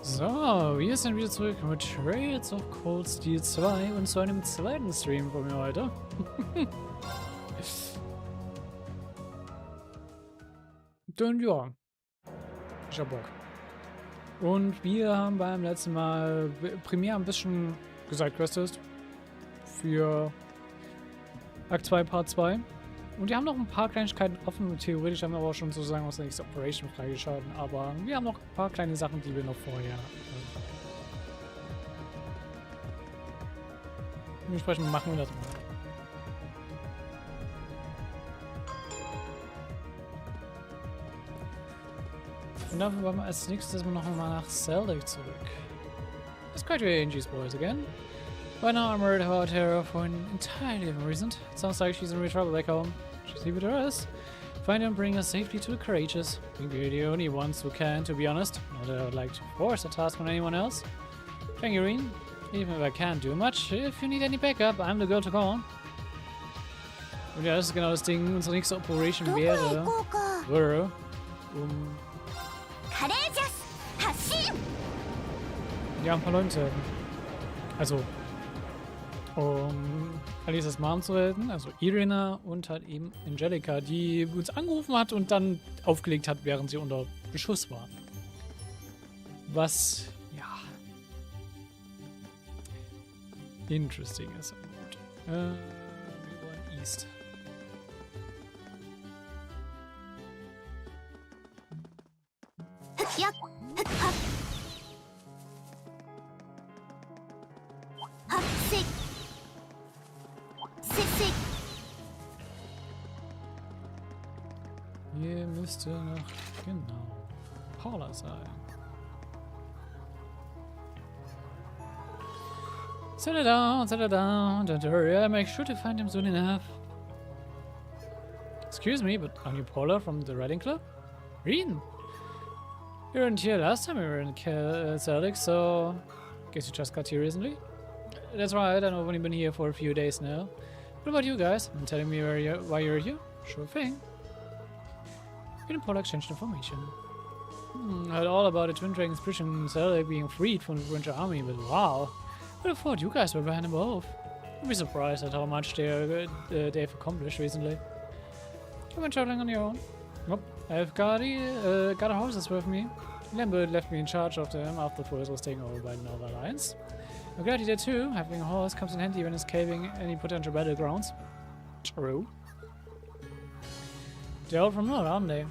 So, wir sind wieder zurück mit Trails of Cold Steel 2 und zu einem zweiten Stream von mir heute. Denn ja, ich hab Bock. Und wir haben beim letzten Mal primär ein bisschen gesidequestet für Akt 2 Part 2. Und wir haben noch ein paar Kleinigkeiten offen. Theoretisch haben wir aber auch schon sozusagen aus der nächsten Operation freigeschalten. Aber wir haben noch ein paar kleine Sachen, die wir noch vorher dementsprechend machen wir das mal. Und dafür wollen wir als nächstes noch einmal nach Zelda zurück. Let's go to Angie's boys again. By now I'm worried about her for an entirely different reason. It sounds like she's in real trouble back home. Just leave it to us. Find her and bring her safely to the courageous. I think we're the only ones who can, to be honest. Not that I would like to force a task on anyone else. Thank you, Reen. Even if I can't do much, if you need any backup, I'm the girl to call. Und ja, das ist genau das Ding. Unsere nächste Operation wäre... Ja, ein paar Leute zu helfen. Also, um Alisas Mom zu retten, also Irina und halt eben Angelica, die uns angerufen hat und dann aufgelegt hat, während sie unter Beschuss war. Was, ja, interesting ist. Wir wollen East. Ja. Hier müsste noch, genau, Paula sein. Settle down, don't worry, I'll make sure to find him soon enough. Excuse me, but aren't you Paula from the Riding Club? Reen! You weren't here last time we were in Celtic, so guess you just got here recently? That's right, I've only been here for a few days now. What about you guys? And telling me why you're here? Sure thing. You and Paula exchanged information. Heard all about the Twin Dragons prison Celtic being freed from the French army, but wow. I would have thought you guys were behind them both. I'd be surprised at how much they've accomplished recently. You went traveling on your own? Nope. I've got a horses with me. Lambert left me in charge of them after the forest was taken over by the Northern Alliance. I'm glad he did too. Having a horse comes in handy when escaping any potential battlegrounds. True. They're all from North, aren't they?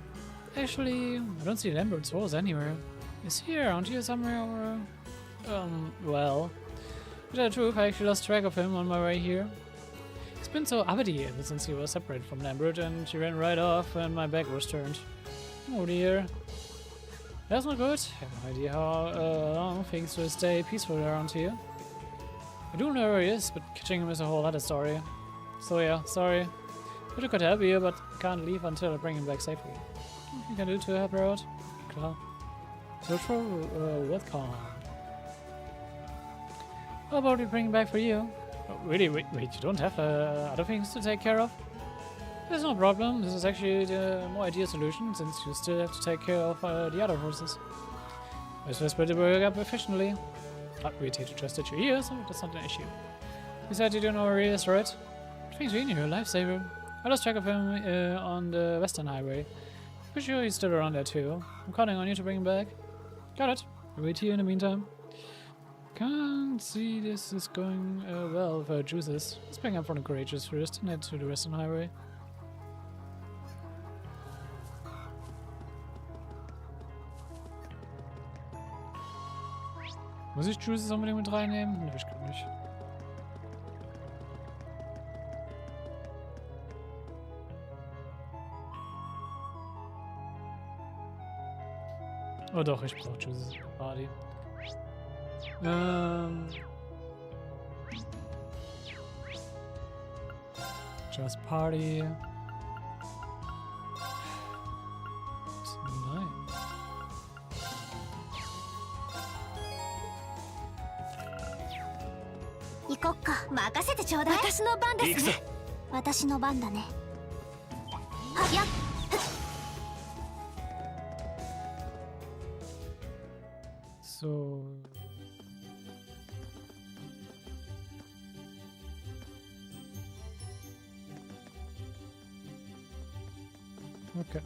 Actually, I don't see Lambert's horse anywhere. He's here, aren't you, somewhere, or... well... To tell the truth, I actually lost track of him on my way here. He's been so uppity ever since he was separated from Lambert, and he ran right off when my back was turned. Oh dear. That's not good. I have no idea how long things will stay peaceful around here. I do know where he is, but catching him is a whole other story. So yeah, sorry. I could help you, but can't leave until I bring him back safely. What you can do to help her out? Klar. Search for welcome. How about we bring him back for you? Oh, really? Wait, you don't have other things to take care of? There's no problem. This is actually the more ideal solution, since you still have to take care of the other horses. Let's just split the work up efficiently. We'd hate to trust that you're here, so that's not an issue. Besides, you don't know where he is, right? Thanks, Reen, you're a lifesaver. I lost track of him on the Western Highway. Pretty sure he's still around there too. I'm counting on you to bring him back. Got it. I'll wait here in the meantime. Can't see this is going well with our juices. Let's bring up from the courageous first and head to the Western Highway. Muss ich Juices unbedingt mit reinnehmen? Ne, ich glaube nicht. Oh doch, ich brauche Juices. Party. Just Party. Nein. 行こっか。任せてちょうだい。私の番ですね。私の番だね。はやっ。So. Okay.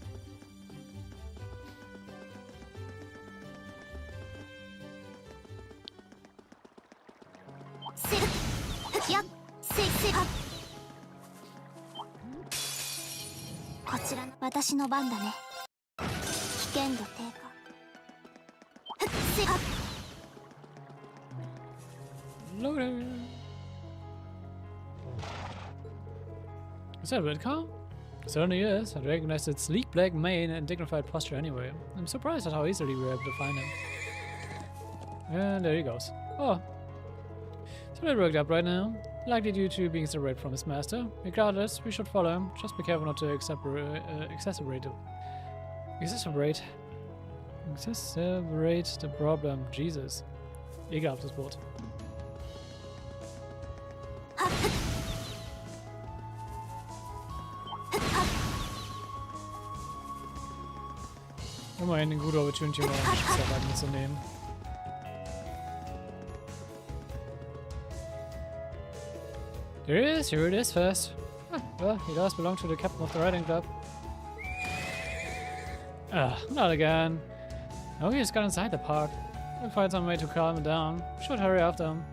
Loading. Is that a red car? Certainly is. I recognized its sleek black mane and dignified posture anyway. I'm surprised at how easily we were able to find him. And there he goes. Oh. So we're worked up right now. Likely due to being separated from his master. Regardless, we should follow him. Just be careful not to exacerbate the problem. Jesus. Ekelhaftes Wort. Immerhin eine gute Opportunity, um Schiffsarbeit mitzunehmen. There it is, here it is first. Ah, well, he does belong to the captain of the riding club. Ah, not again. No, he just got inside the park. We'll find some way to calm him down. Should hurry after him.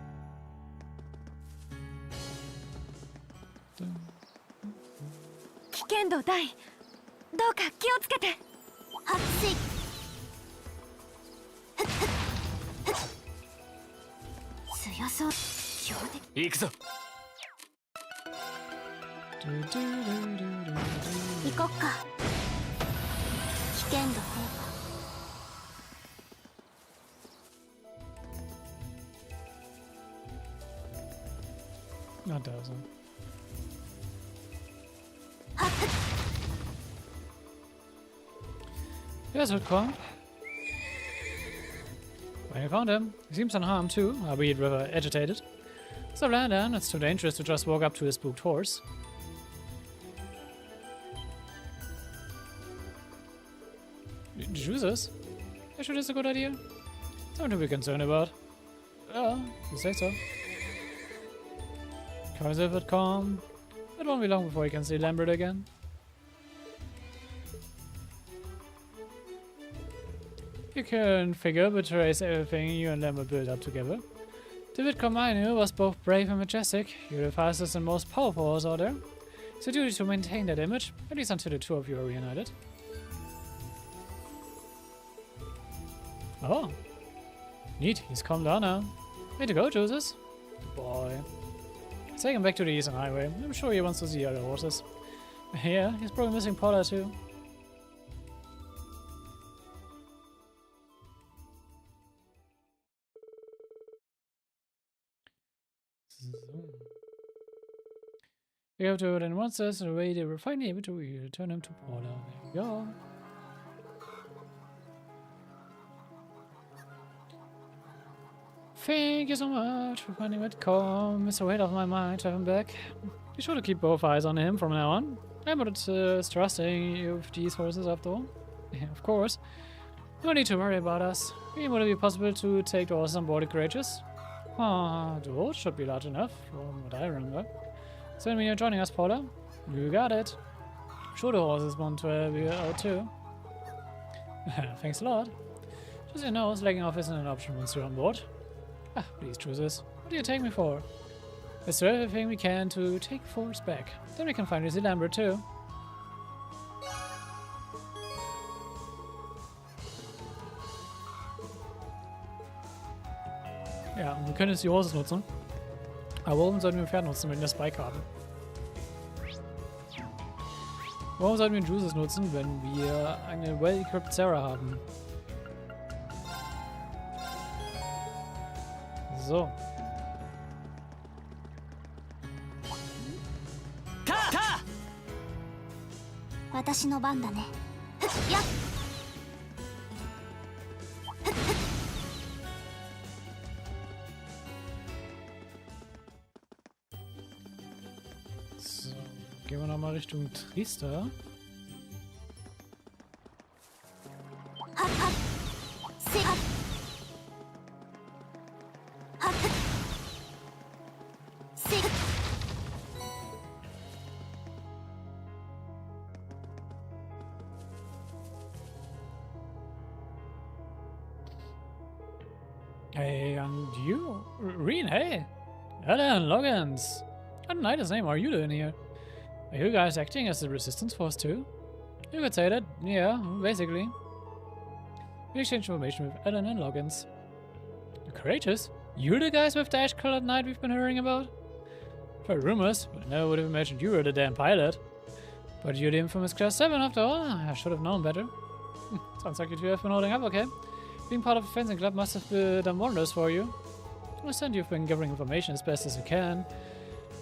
Not doesn't. Yes, would come. When you found him, he seems unharmed too, albeit rather agitated. So Landon, it's too dangerous to just walk up to his spooked horse. Jesus, you sure that's a good idea? Something to be concerned about. Well, you say so. Cause if it calm, it won't be long before you can see Lambert again. Your current figure betrays everything you and Lambert built up together. The Vidcom I knew was both brave and majestic. You're the fastest and most powerful horse out there. It's your duty to maintain that image, at least until the two of you are reunited. Oh. Neat, he's calmed down now. Way to go, Joseph. Good boy. Take him back to the Eastern Highway. I'm sure he wants to see other horses. Yeah, he's probably missing Paula too. We have to then monsters in a way they were finally able to return him to Paula. There you go. Thank you so much for finding Vidcom. It's a weight off my mind to have him back. Be sure to keep both eyes on him from now on. I'm not trusting you with these horses after all. Yeah, of course. No need to worry about us. Would it be possible to take the horses on board the Courageous? The boat should be large enough, from what I remember. So when you're joining us, Paula, you got it. I'm sure the horses want to be out too. Thanks a lot. Just so you know, slacking off isn't an option once you're on board. Ah, please, Truces. What do you take me for? Let's do everything we can to take force back. Then we can find Lizzie Lambert too. Ja, wir können jetzt die Horses nutzen. Aber warum sollten wir ein Pferd nutzen, wenn wir das Bike haben? Warum sollten wir Juices nutzen, wenn wir eine well-equipped Sarah haben? So. So, gehen wir nochmal Richtung Trister. Hey, and you? Reen, hey! Alan, Loggins! What a nice name are you doing here? Are you guys acting as the resistance force too? You could say that, yeah, basically. We exchange information with Alan and Loggins. You're courageous? You're the guys with the ash-colored knight we've been hearing about? I've heard rumors, but I never would have imagined you were the damn pilot. But you're the infamous Class 7 after all. I should have known better. Sounds like you two have been holding up okay. Being part of a fencing club must have done wonders for you. I understand you've been gathering information as best as you can.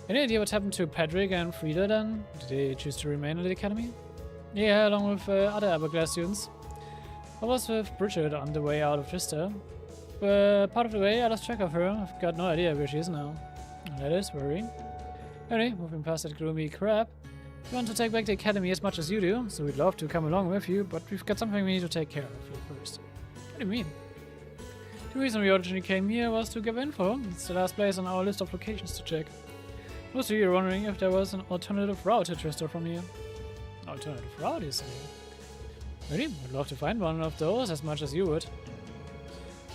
Any idea what happened to Patrick and Frida then? Did they choose to remain at the academy? Yeah, along with other upper class students. I was with Bridget on the way out of Trista. But part of the way I lost track of her. I've got no idea where she is now. That is worrying. Anyway, moving past that gloomy crap. We want to take back the academy as much as you do, so we'd love to come along with you, but we've got something we need to take care of first. What do you mean? The reason we originally came here was to give info. It's the last place on our list of locations to check. Most of you are wondering if there was an alternative route to Trista from here. Alternative route, you say? Really? I'd love to find one of those as much as you would.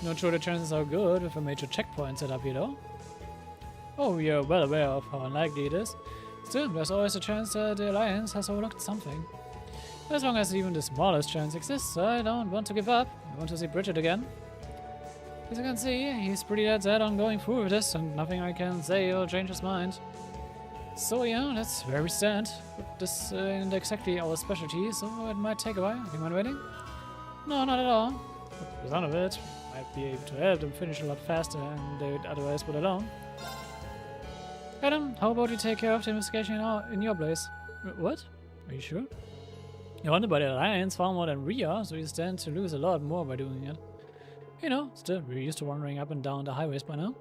Not sure the chances are good with a major checkpoint set up here though. Oh, we are well aware of how unlikely it is. Still, there's always a chance that the Alliance has overlooked something. As long as even the smallest chance exists, I don't want to give up. I want to see Bridget again. As you can see, he's pretty dead set on going through with this, and nothing I can say will change his mind. So yeah, that's where we stand. But this isn't exactly our specialty, so it might take a while. Do you mind waiting? No, not at all. But the sound of it, might be able to help them finish a lot faster than they would otherwise would alone. Adam, how about you take care of the investigation in your place? What? Are you sure? You're wanted by the Alliance far more than we are, so you stand to lose a lot more by doing it. You know, still, we're used to wandering up and down the highways by now.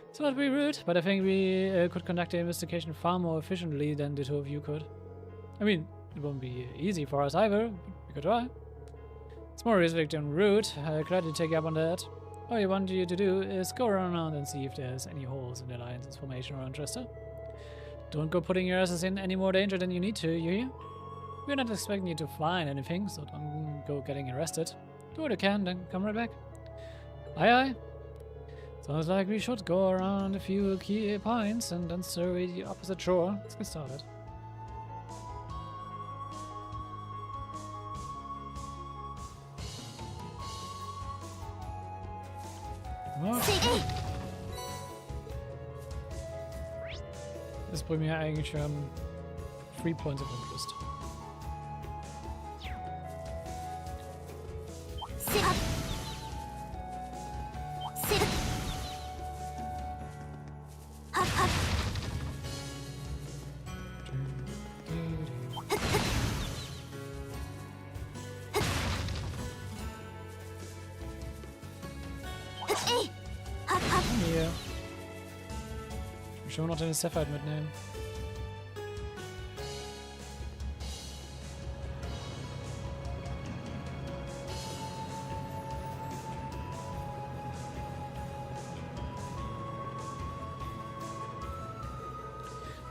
It's not to be rude, but I think we could conduct the investigation far more efficiently than the two of you could. I mean, it won't be easy for us either, but we could try. It's more realistic than rude. I'd gladly take you up on that. All I want you to do is go around and see if there's any holes in the Alliance's formation around Trista. Don't go putting your asses in any more danger than you need to, you hear? We're not expecting you to find anything, so don't go getting arrested. Do what you can, then come right back. Aye aye. Sounds like we should go around a few key points and then survey the opposite shore. Let's get started. Okay. Das bringt mir eigentlich 3 points of interest. Hier. Ich will schon noch den Sapphire mitnehmen.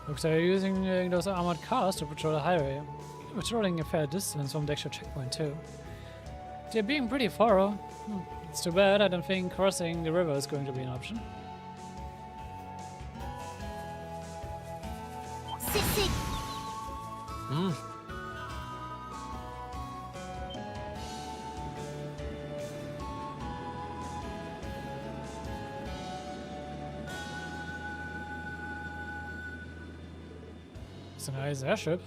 Looks like you're using those armored cars to patrol the highway. You're patrolling a fair distance from the actual checkpoint too. They're being pretty thorough. It's too bad, I don't think crossing the river is going to be an option. It's a nice airship.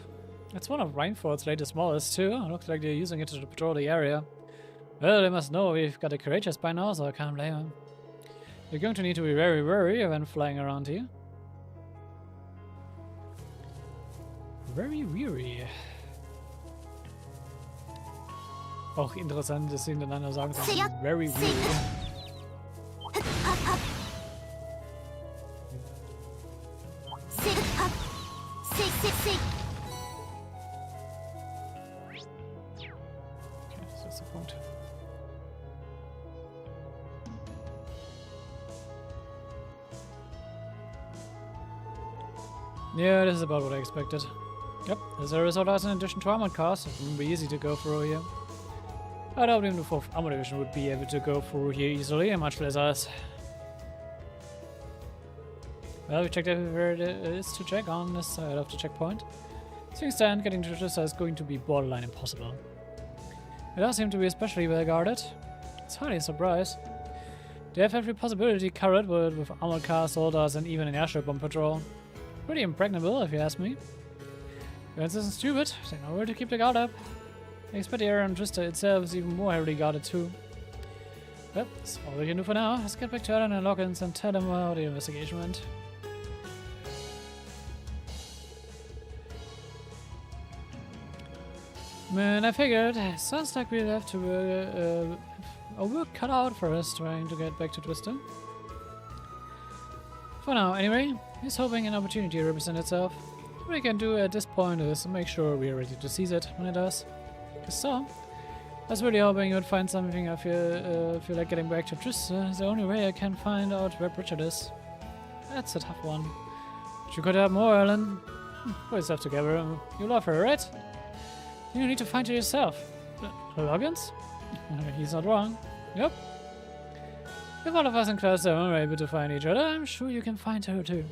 It's one of Reinford's latest models too. Looks like they're using it to patrol the area. Well, they must know we've got the courageous by now, so I can't blame them. You're going to need to be very wary when flying around here. Very weary. Auch interessant, dass sie hintereinander sagen, very weary. Okay, das ist der Punkt. Yeah, this is about what I expected. Yep, as a result, as an addition to armored cars, it wouldn't be easy to go through here. I doubt even the 4th Armor Division would be able to go through here easily, and much less us. Well, we checked everywhere there is to check on this side of the checkpoint. Things stand, getting to Trista is going to be borderline impossible. It does seem to be especially well guarded. It's hardly a surprise. They have every possibility covered with armored cars, soldiers, and even an airship on patrol. Pretty impregnable, if you ask me. Guns isn't stupid, they know where to keep the guard up. I expect the area on Trista itself is even more heavily guarded too. Well, that's all we can do for now. Let's get back to Alan and Loggins and tell them how the investigation went. Man, I figured. Sounds like we'll have to our work cut out for us trying to get back to Trista. For now, anyway, he's hoping an opportunity to represent itself. What we can do at this point is make sure we are ready to seize it when it does. So, I was really hoping you would find something. I feel like getting back to Trista is the only way I can find out where Bridget is. That's a tough one. But you could have more, Ellen. Put yourself together. You love her, right? You need to find her yourself. Loggins? He's not wrong. Yep. If all of us in Class 7 are able to find each other, I'm sure you can find her too.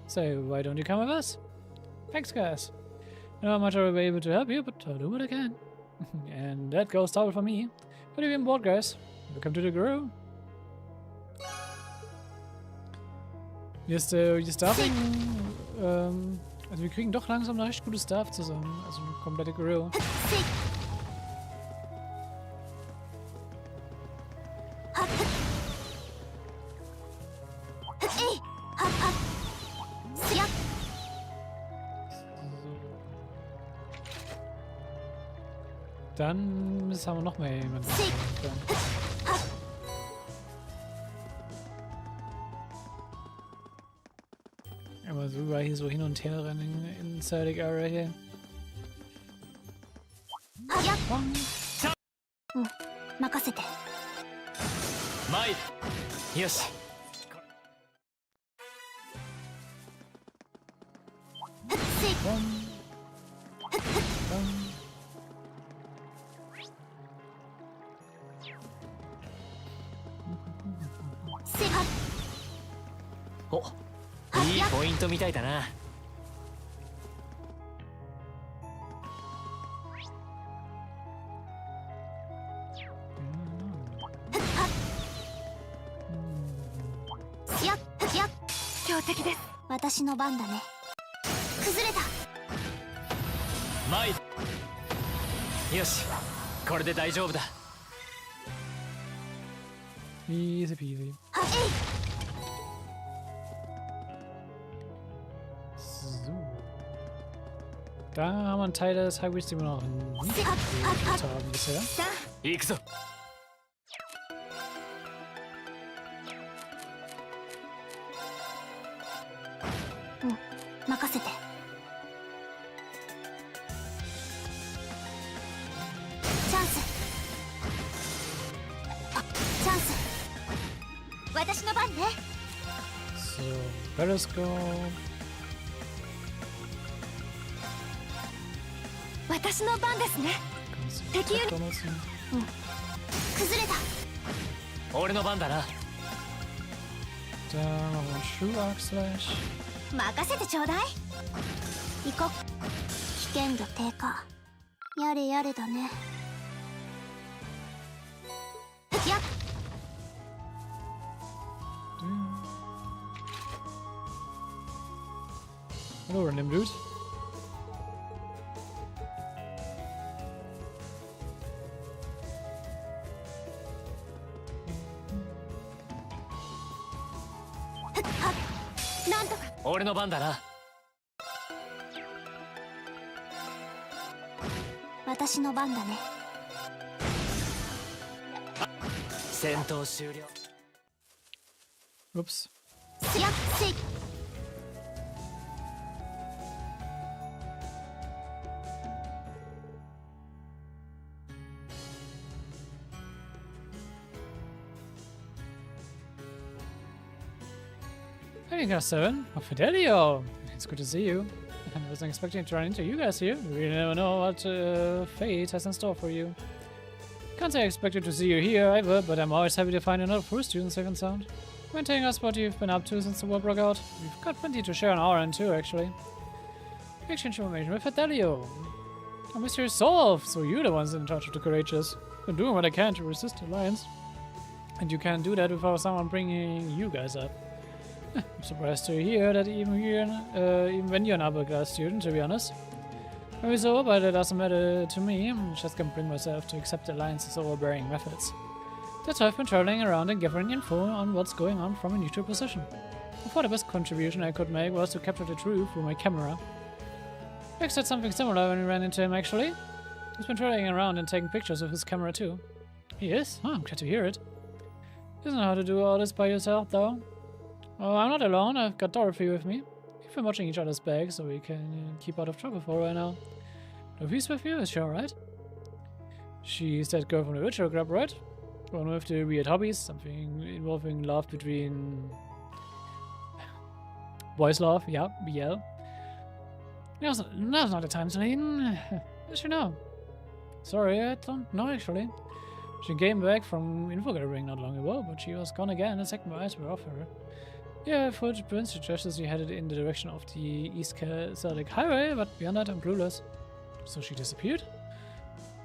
So, why don't you come with us? Thanks, guys. I know how much I will be able to help you, but I'll do what I can. And that goes double for me. But you've been bored, guys. Welcome to the crew. Hier Staffing. Also wir kriegen doch langsam eine recht gute Staff zusammen. Also eine komplette Crew. Dann haben wir noch mehr jemanden. Aber so über hier so hin und her rennen in Static Area hier. Makasete. Mai. Yes. Oh, いいポイントみたいだな。強敵です。私の番だね。崩れた。マイ。よし、これで大丈夫だ。Easy peasy. So. Da haben wir einen Teil des Highways, den wir noch nicht gekriegt haben bisher. 行くぞ。任せて。チャンス。チャンス。私の番ね。So, Periscope. 私の番ですね。敵ユニ。崩れた。俺の番だな。Da machen wir einen True Arc Slash. 任せてちょうだい。行こう。危険度低下。やれやれだね。やっ。Hallo, random dude.なんとか。俺の番だな。私の番だね。戦闘終了。Ups. やっせい。Hey, Class 7. Oh, Fidelio. It's good to see you. I wasn't expecting to run into you guys here. We really never know what fate has in store for you. Can't say I expected to see you here either, but I'm always happy to find another first student safe and sound. Mind telling us what you've been up to since the war broke out? We've got plenty to share on our end too, actually. We exchange information with Fidelio. A mystery solved, so you're the ones in charge of the courageous. I'm doing what I can to resist the alliance. And you can't do that without someone bringing you guys up. I'm surprised to hear that even when you're an upper class student, to be honest. Maybe so, but it doesn't matter to me. I'm just gonna bring myself to accept the alliance's overbearing methods. That's why I've been traveling around and gathering info on what's going on from a neutral position. I thought the best contribution I could make was to capture the truth through my camera. Rex said something similar when we ran into him, actually. He's been traveling around and taking pictures with his camera too. He is? Oh, I'm glad to hear it. Isn't how to do all this by yourself, though. Oh, I'm not alone. I've got Dorothy with me. We've been watching each other's bags so we can keep out of trouble for right now. Dorothy's with you? Is she alright? She's that girl from the ritual club, right? One with the weird hobbies, something involving love between... boys love, yeah, BL. Now's not the time, Celine. Does she know? Sorry, I don't know actually. She came back from info gathering not long ago, but she was gone again the second my eyes were off her. Yeah, footprints suggests she headed in the direction of the East Celtic Highway, but beyond that I'm clueless. So she disappeared?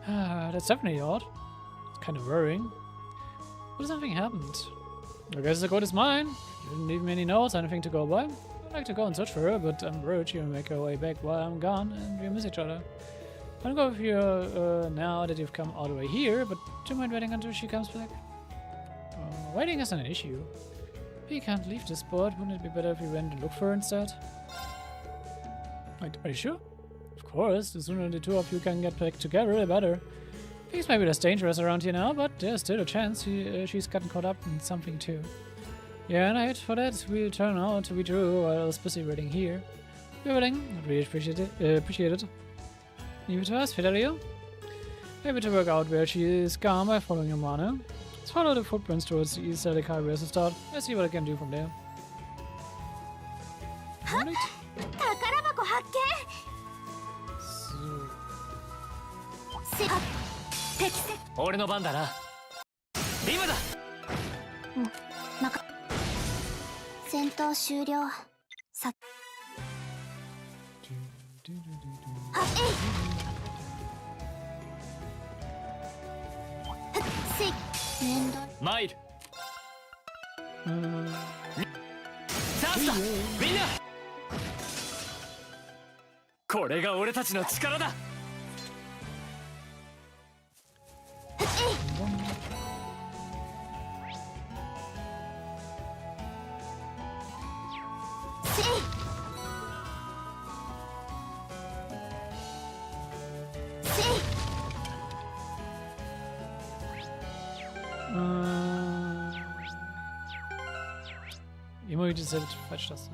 That's definitely odd. It's kind of worrying. What if something happened? I guess the code is mine. You didn't leave me any notes, anything to go by. I'd like to go and search for her, but I'm worried she'll make her way back while I'm gone and we miss each other. I'll go with you now that you've come all the way here, but do you mind waiting until she comes back? Waiting isn't an issue. We can't leave this spot. Wouldn't it be better if we went to look for her instead? Wait, are you sure? Of course. The sooner the two of you can get back together, the better. Things may be less dangerous around here now, but there's still a chance she's gotten caught up in something too. Yeah, and I hate for that we'll turn out to be true while I was busy waiting here. You're willing? I'd really appreciate it. Leave it to us, Fidelio. Maybe to work out where she is gone by following your mana. Let's follow the footprints towards the East Celtic Highway as a start. Let's see what I can do from there. Alright. Mail.さあみんなこれが俺たちの力だImmer wieder dieselbe Falschtaste.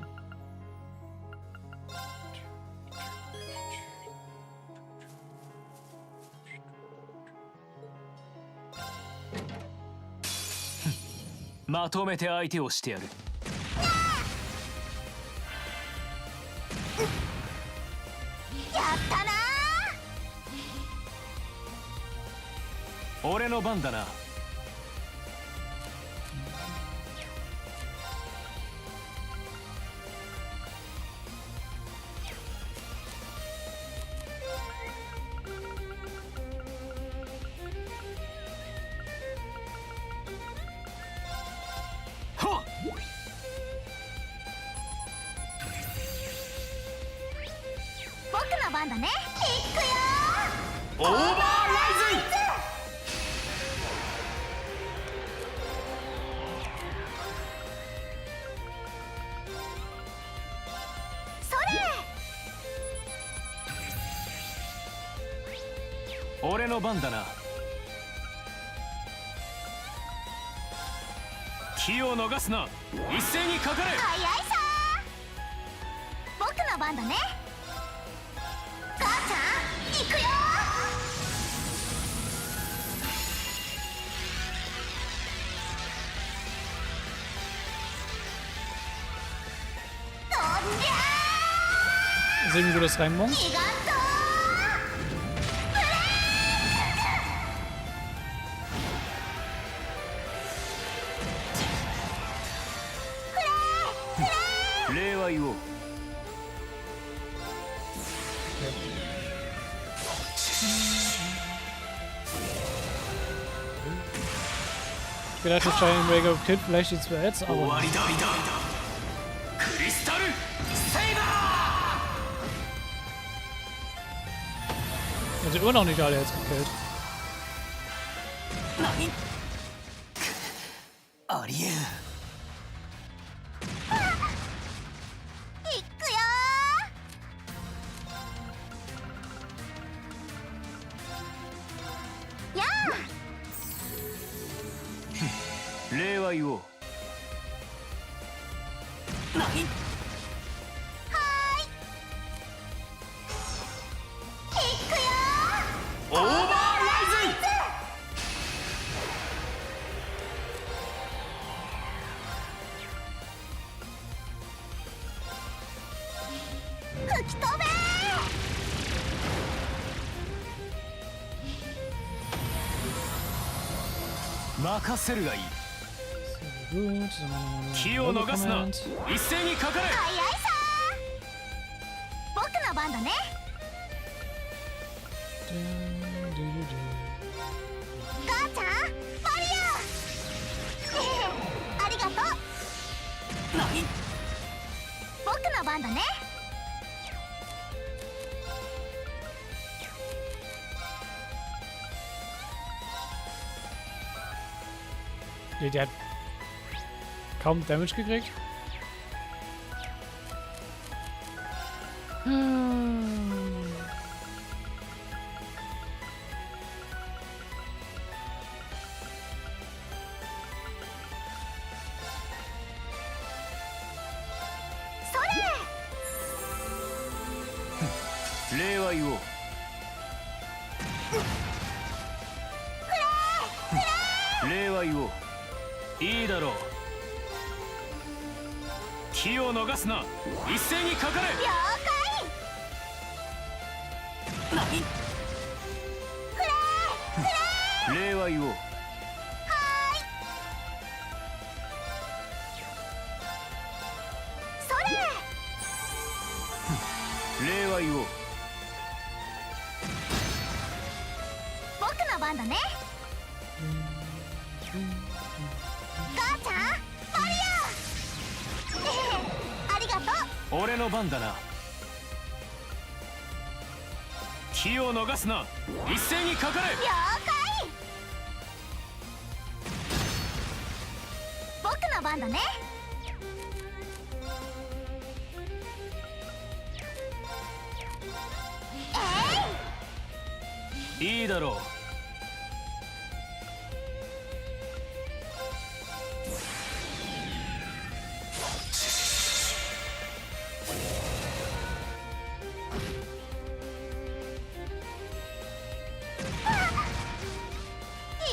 まとめて相手をしてやる。やったなー。俺の番だな。番だね。いくよオーバーライズ。それ。俺の番だな。気を逃すな。一斉にかかれ。早いさ僕の番だね。母ちゃん行くよ飛んじゃー Sehen wir das reinmachen? 和を Ich dachte, Giant Breaker Kid, vielleicht die 2 Ads, aber. 終わりだクリスタルセイバ Also immer noch nicht alle jetzt gekillt. ー何ありえんいくよーや礼は言おう何ーいくよオーバーライー吹き飛べズ任せるがいい Gut, 気を逃すな Comment. 一斉にかかれ早いさー僕の番だね母ちゃんマリアありがとう何僕の番だねDer hat kaum Damage gekriegt.それ礼は言おう礼は言おういいだろう気を逃すな一斉にかかれ了解何礼は言おうそれ礼は言おう僕の番だね母ちゃんマリアありがとう俺の番だな気を逃すな一斉にかかれ了解僕の番だねいいだろう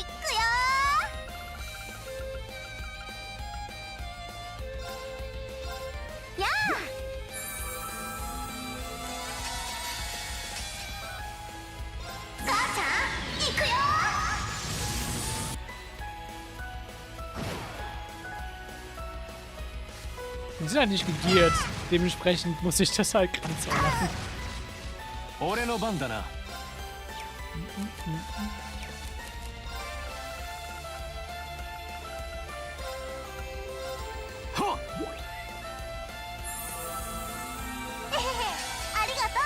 いくよーやあ母ちゃん行くよ Die sind halt nicht gegiert. Dementsprechend muss ich das halt gerade so machen. 俺の番だなはっありがとう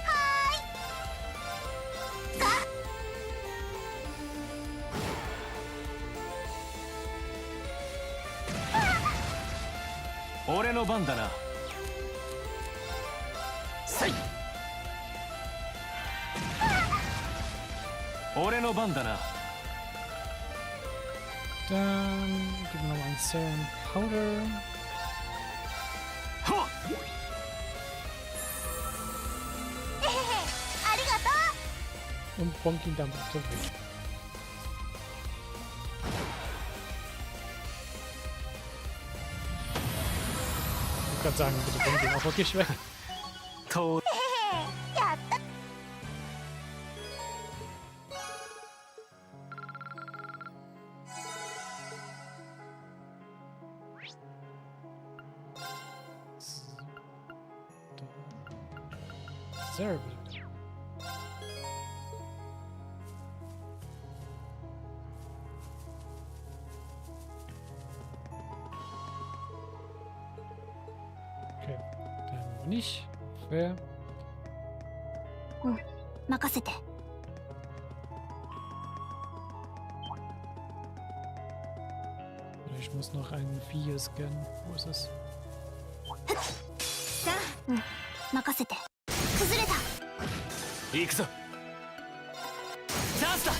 はーいが俺の番だなせい俺の番だな Dann geben wir nochmal einen Serum Powder. はっありがとう Und bonk ihn dann bitte weg. Ich wollte gerade sagen, bitte bonk ihn auch wirklich weg. とやった Sehr gut. Okay, dann nicht. Fair. 任せて。 Ich muss noch ein Vieh scannen. Wo ist es? さあ、任せて。崩れた。行くぞ。チャンスだ。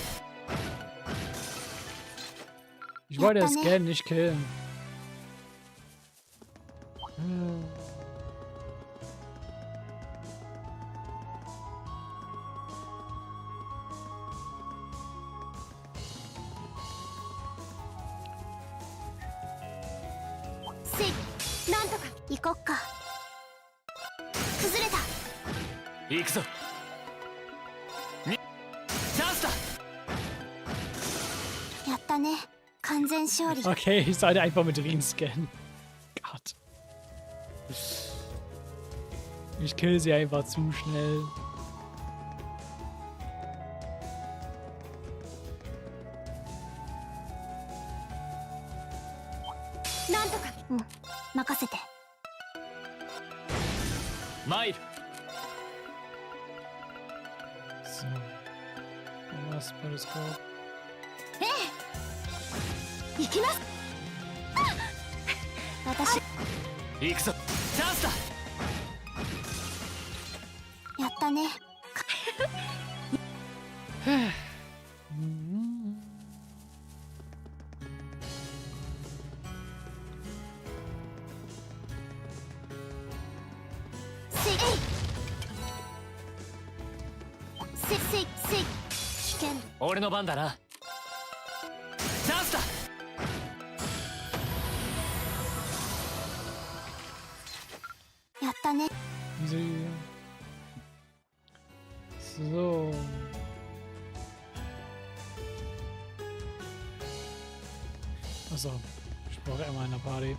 Ich wollte es scannen, nicht killen. Se、なんとか行こっか。崩れた。行くぞ。チャンスだ。やったね。完全勝利。 Okay, ich sollte einfach mit Rien scannen. Gott. Ich kill sie einfach zu schnell. So. Was war das gerade? 行きます。私行くぞ。チャンスだ。やったね。危険。俺の番だな。チャンスだ。やったね。 So. Achso, ich brauche immer eine Party.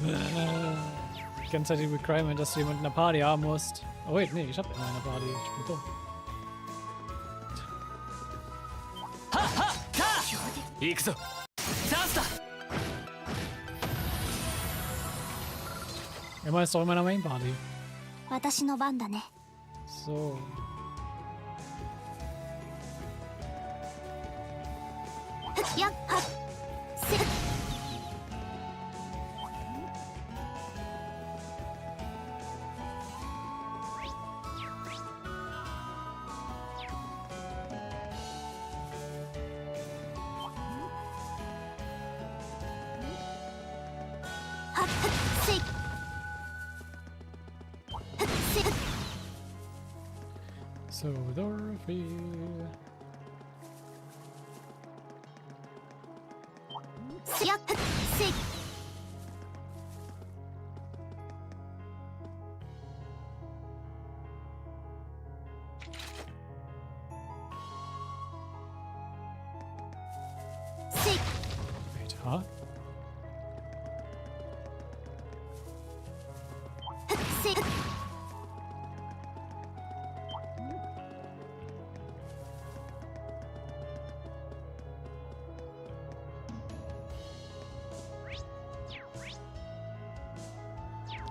Die ganze Zeit die Requirement, dass du jemanden in einer Party haben musst. Oh wait, nee, ich hab immer eine Party. Ich bin dumm. Immer ist doch in meiner Main Party. 私の番だね。 So. Ja, So, Dorothy. Ja, Wait, huh?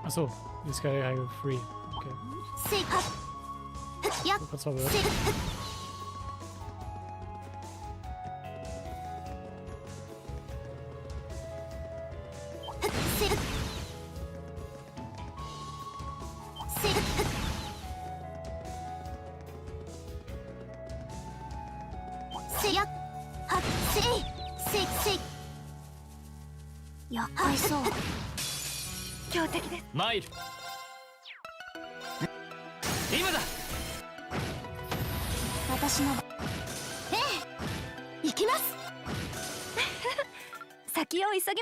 Achso, this guy I have free. Okay. Ja, So, kurz verwirrt.やばいそう。強敵です。参る。今だ。私の。行きます。先を急ぎ。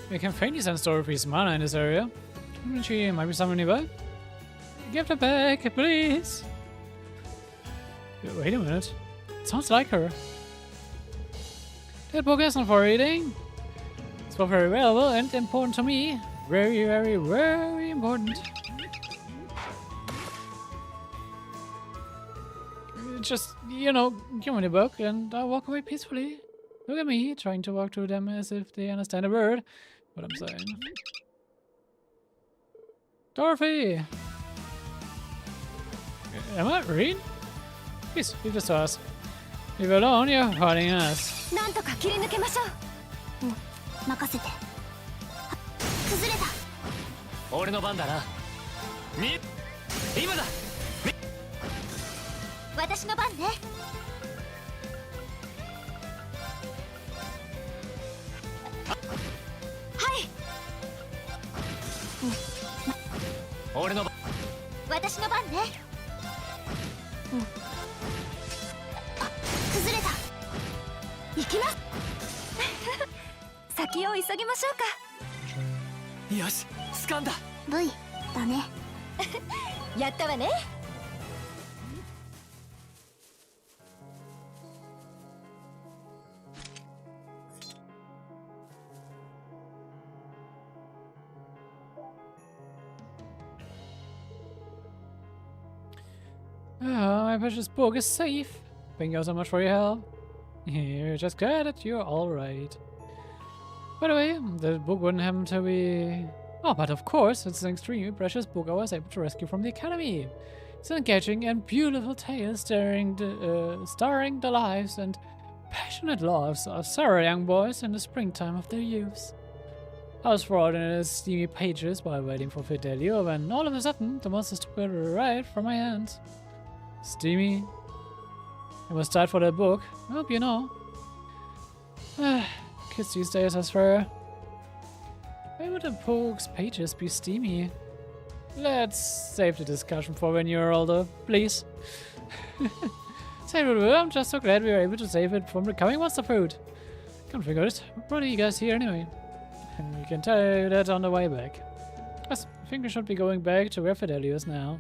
We can faintly sense Dorothy's mana in this area. She might be somewhere nearby. Give her back, please. Wait a minute. It sounds like her. That book isn't for reading. It's for very valuable and important to me. Very, very, very important. Just, you know, give me the book and I'll walk away peacefully. Look at me, trying to walk through them as if they understand a word. What I'm saying. Dorothy! Emma, read? Please, leave this to us. Leave it alone, you're hurting us. なんとか切り抜けましょう。うん、任せて。崩れた。俺の番だな。今だ。私の番ね。はい。俺の番。私の番ね。うん。あ、崩れた。行きます。先を急ぎましょうか。よし、掴んだ。V だね。やったわね。Oh, my precious book is safe. Thank you so much for your help. You're just glad that you're alright. By the way, the book wouldn't happen to be... Oh, but of course, it's an extremely precious book I was able to rescue from the Academy. It's an engaging and beautiful tale starring the lives and passionate loves of several young boys in the springtime of their youth. I was thrown in its steamy pages while waiting for Fidelio when all of a sudden the monsters took it right from my hands. Steamy? I must start for that book. I hope you know. Kids these days, I swear. Why would a book's pages be steamy? Let's save the discussion for when you're older, please. Save it, I'm just so glad we were able to save it from becoming monster food. Can't figure it. What brought you guys here anyway? And we can tell you that on the way back. Yes, I think we should be going back to where Fidelio is now.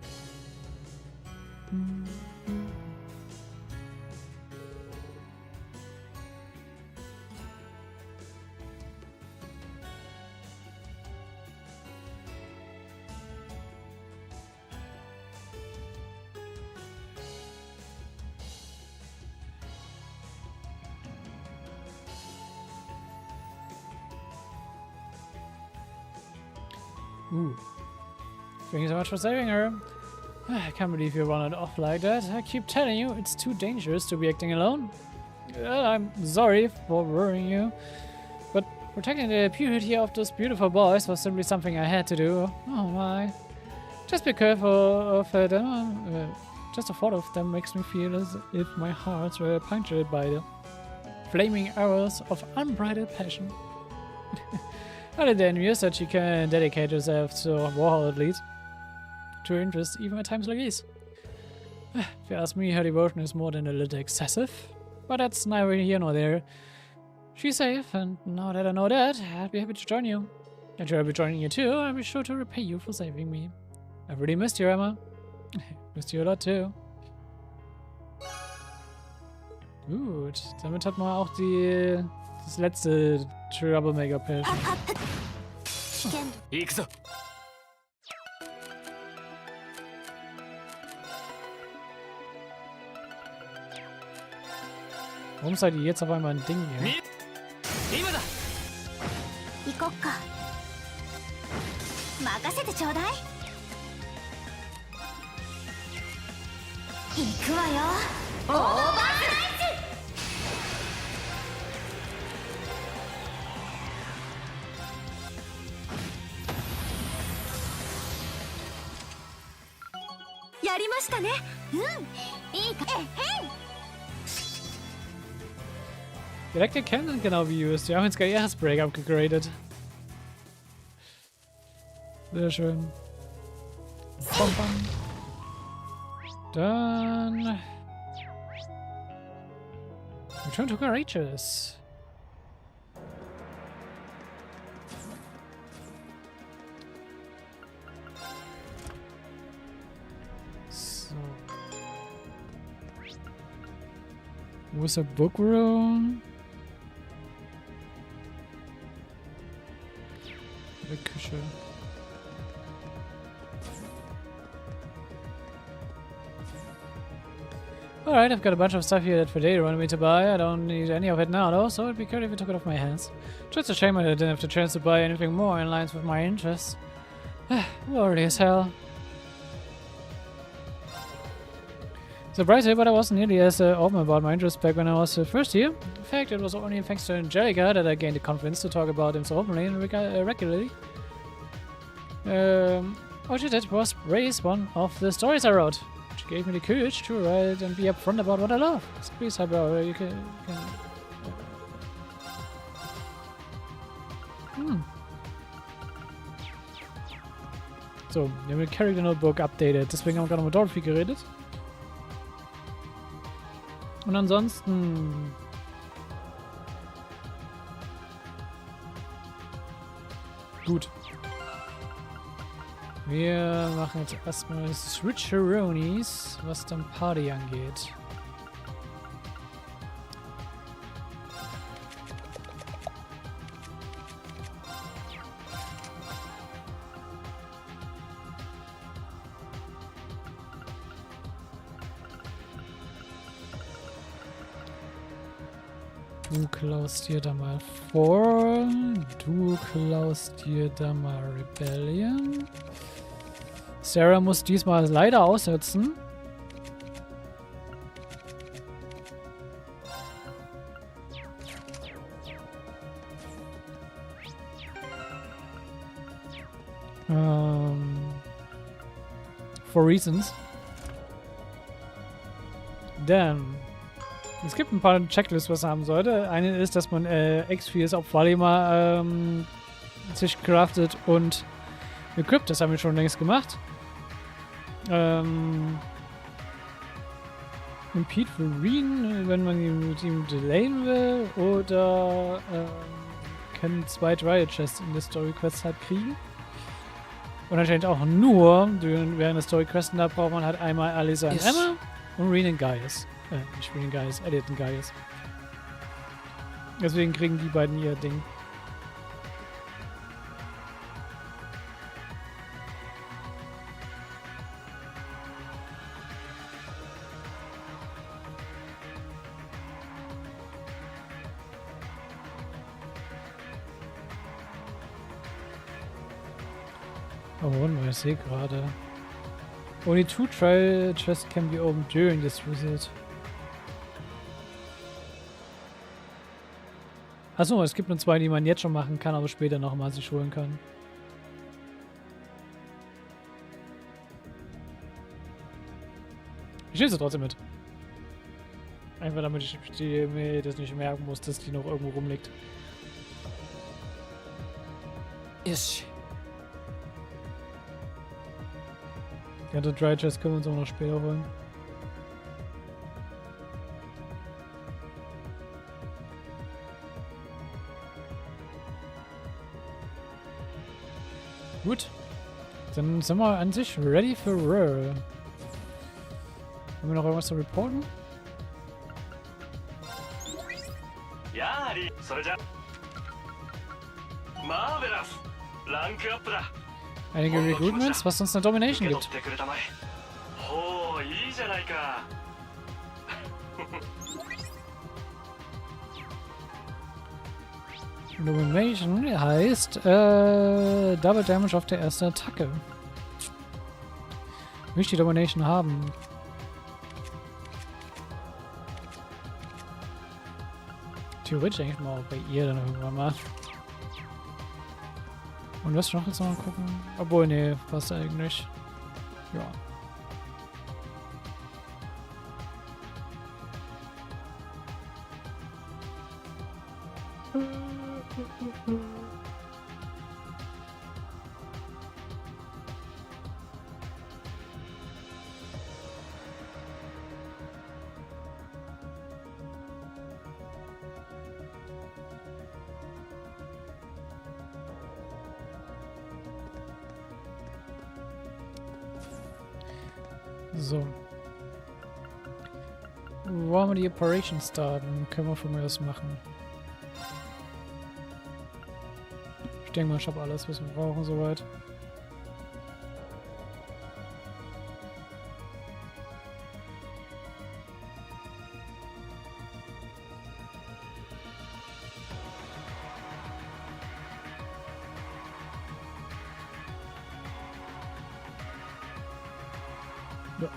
Ooh. Thank you so much for saving her. I can't believe you run it off like that. I keep telling you, it's too dangerous to be acting alone. I'm sorry for worrying you, but protecting the purity of those beautiful boys was simply something I had to do. Oh my. Just be careful of it. Just the thought of them makes me feel as if my hearts were punctured by the flaming arrows of unbridled passion. Rather than envious that she can dedicate herself to Warhol at least. To her interest, even at times like these. If you ask me, her devotion is more than a little excessive. But that's neither here nor there. She's safe, and now that I know that, I'd be happy to join you. And I'll be joining you too, I'll be sure to repay you for saving me. I've really missed you, Emma. Missed you a lot too. Gut, damit hat man auch das letzte Troublemaker-Patch. Warum seid ihr jetzt auf einmal ein Ding hier? Direkt erkennen, genau wie Just. Wir haben jetzt gerade erst Break abgegradet. Sehr schön. Bam, bam. Dann... Return to Courageous. So. Wo ist der Book Room? der Küche. Alright, I've got a bunch of stuff here that Fidel wanted me to buy. I don't need any of it now though, so it'd be good if you took it off my hands. Just a shame I didn't have the chance to buy anything more in line with my interests. Worry as hell. Surprisingly, but I wasn't nearly as open about my interests back when I was first here. In fact, it was only thanks to Angelica that I gained the confidence to talk about him so openly and regularly. What she did was praise one of the stories I wrote. She gave me the courage to write and be upfront about what I love. So please, Hyper, you can So, wir haben den Character Notebook updated, deswegen haben wir gerade mit Dorothy geredet. Und ansonsten... Gut. Wir machen jetzt erstmal Switcheroonies, was dann Party angeht. Du klaust dir da mal vor. Du klaust dir da mal Rebellion. Sarah muss diesmal leider aussetzen. For reasons. Dann. Es gibt ein paar Checklists, was man haben sollte. Eine ist, dass man X4s auf Valimar sich craftet und equipped. Das haben wir schon längst gemacht. Impede für Reen, wenn man ihn mit ihm delayen will. Oder können 2 Riot Chests in der Story Quest halt kriegen. Und anscheinend auch nur während der Story Questen, da braucht man halt einmal Alisa und Emma und Reen und Gaius. Nicht Reen und Gaius, Elliot und Gaius. Deswegen kriegen die beiden ihr Ding. Oh, warte mal, ich sehe gerade. Only 2 trial chests can be opened during this visit. Achso, es gibt nur 2, die man jetzt schon machen kann, aber später nochmal sich holen kann. Ich nehme sie trotzdem mit. Einfach damit ich mir das nicht merken muss, dass die noch irgendwo rumliegt. Yes. Ja, der Dry Chest können wir uns auch noch später holen. Gut. Dann sind wir an sich ready for roll. Haben wir noch irgendwas zu reporten? Ja, Einige Recruitments, was uns eine Domination gibt. Domination heißt Double Damage auf der ersten Attacke. Will ich die Domination haben? Theoretisch eigentlich mal auch bei ihr dann irgendwann mal. Und was noch jetzt mal gucken? Obwohl, nee, passt eigentlich. Ja. So. Wollen wir die Operation starten? Können wir von mir aus machen. Ich denke mal, ich habe alles, was wir brauchen, soweit. Ja.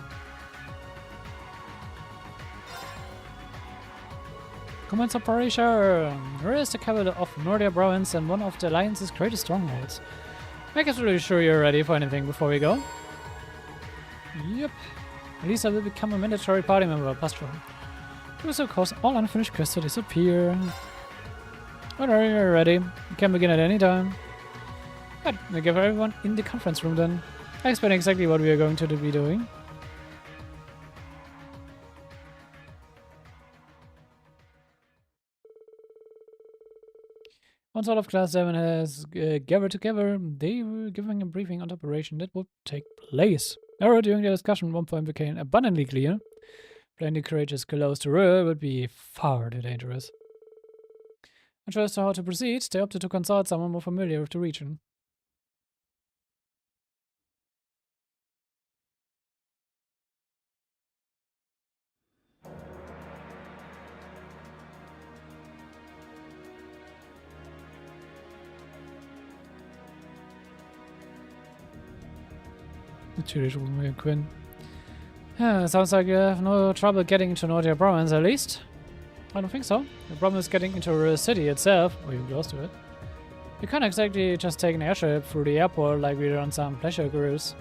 Commence operation! Here is the capital of Nordia province and one of the Alliance's greatest strongholds. Make absolutely sure you're ready for anything before we go. Yep. At least I will become a mandatory party member, passt schon. It will cause all unfinished quests to disappear. Whenever you're ready, you can begin at any time. Good, we give everyone in the conference room then. I explain exactly what we are going to be doing. Once all of Class 7 has gathered together, they were giving a briefing on the operation that would take place. However, during the discussion, one point became abundantly clear. Playing the courageous close to her would be far too dangerous. Unsure as to how to proceed, they opted to consult someone more familiar with the region. Natürlich rufen wir Quinn. Yeah, sounds like you have no trouble getting into Nordia province, at least. I don't think so. The problem is getting into the city itself, or even close to it. You can't exactly just take an airship through the airport like we did on some pleasure cruise.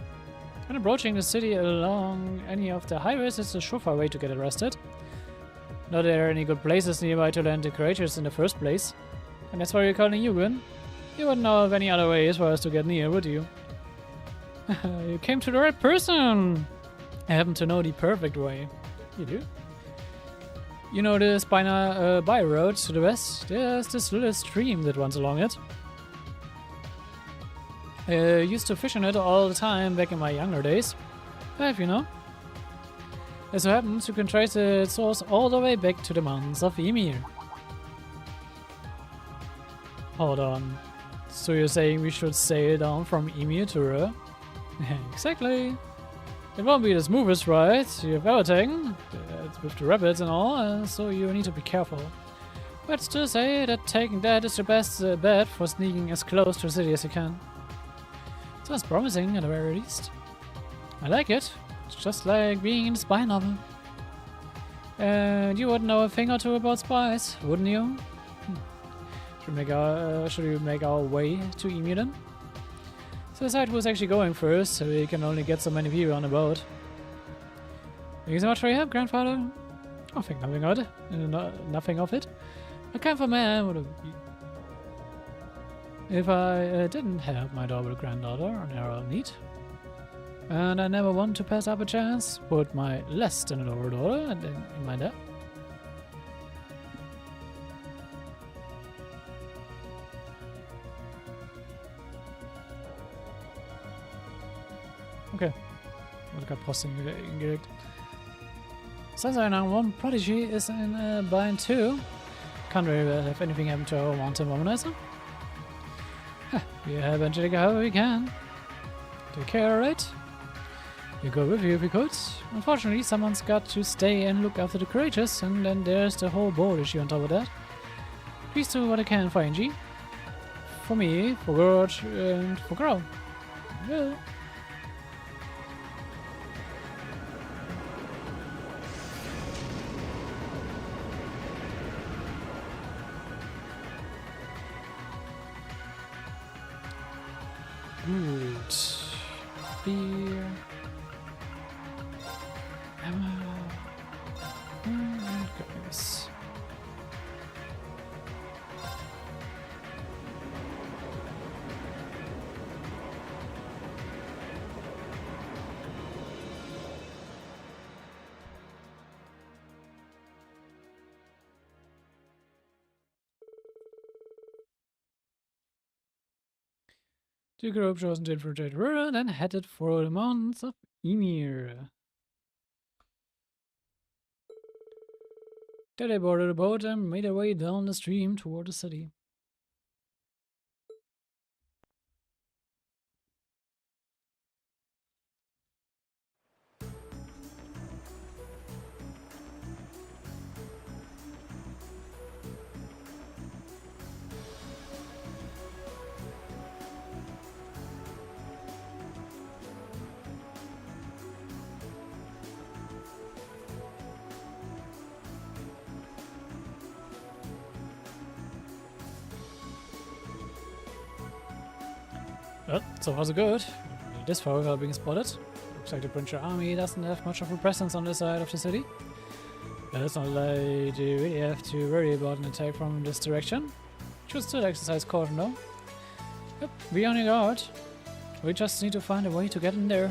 When approaching the city along any of the highways is a surefire way to get arrested. Not there are any good places nearby to land the creatures in the first place. And that's why you're calling you, Gwyn. You wouldn't know of any other ways for us to get near, would you? You came to the right person! I happen to know the perfect way. You do? You know this by road to the west? There's this little stream that runs along it. I used to fish in it all the time back in my younger days. If you know. As so happens, you can trace its source all the way back to the mountains of Ymir. Hold on. So you're saying we should sail down from Ymir to Ur? Exactly. It won't be the smoothest ride you've ever taken, with the rapids and all, so you need to be careful. But still say that taking that is your best bet for sneaking as close to the city as you can. Sounds promising at the very least. I like it. It's just like being in a spy novel. And you would know a thing or two about spies, wouldn't you? Should we make our way to Ymir then? So decide who's actually going first, so we can only get so many people on the boat. Thank you so much for your help, grandfather. I think nothing of it. Nothing of it. A kind of man would have... If I didn't have my adorable granddaughter on our need. And I never want to pass up a chance, put my less than adorable daughter in my debt. Okay. Wurde gerade Post hingelegt. Since I know one prodigy is in bind too. Can't really have anything happen to our wanted womanizer. We have Angelica however we can. Take care, alright? We go with you if we could. Unfortunately, someone's got to stay and look after the creatures, and then there's the whole board issue on top of that. Please do what I can for Angie. For me, for Gurge, and for Grow. Well. Gut. Bier. Hammer. And Guys. The group chosen to infiltrate Rura, then headed for the mountains of Ymir. There they boarded a boat and made their way down the stream toward the city. Well, so far so good. This far being spotted. Looks like the Prince army doesn't have much of a presence on this side of the city. It's not like they really have to worry about an attack from this direction. Should still exercise caution though. Yep, we on your guard. We just need to find a way to get in there.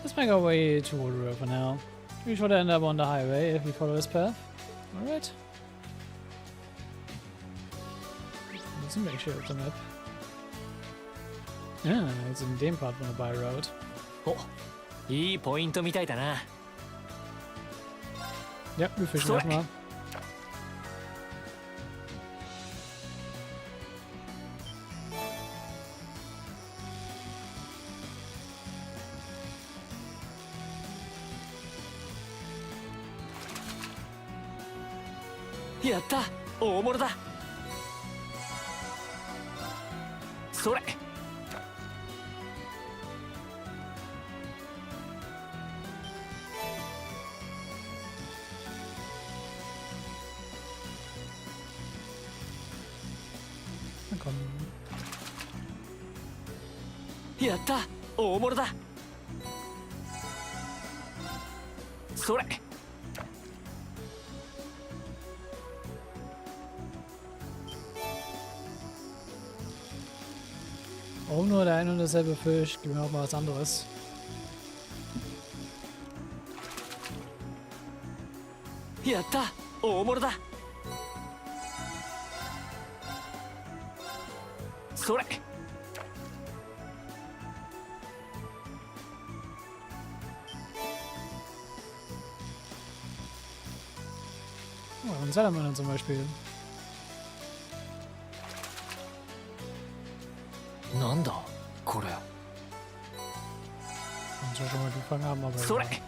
Let's make our way toward the river for now. We should end up on the highway if we follow this path. Alright. Let's make sure of the map. Yeah, it's in dem part von der By Road. お、いいポイントみたいだな。 Ja, wir fischen erstmal. Ja, da, 大物だ。それ。 やった、大物だ。それ。Warum nur der ein und derselbe Fisch? Gib mir auch mal was anderes. Ja, da, 大物だ。それ。 Oh, ein Salamander zum Beispiel. なんだこれ。 Kann zwar schon mal gefangen haben, aber. それ。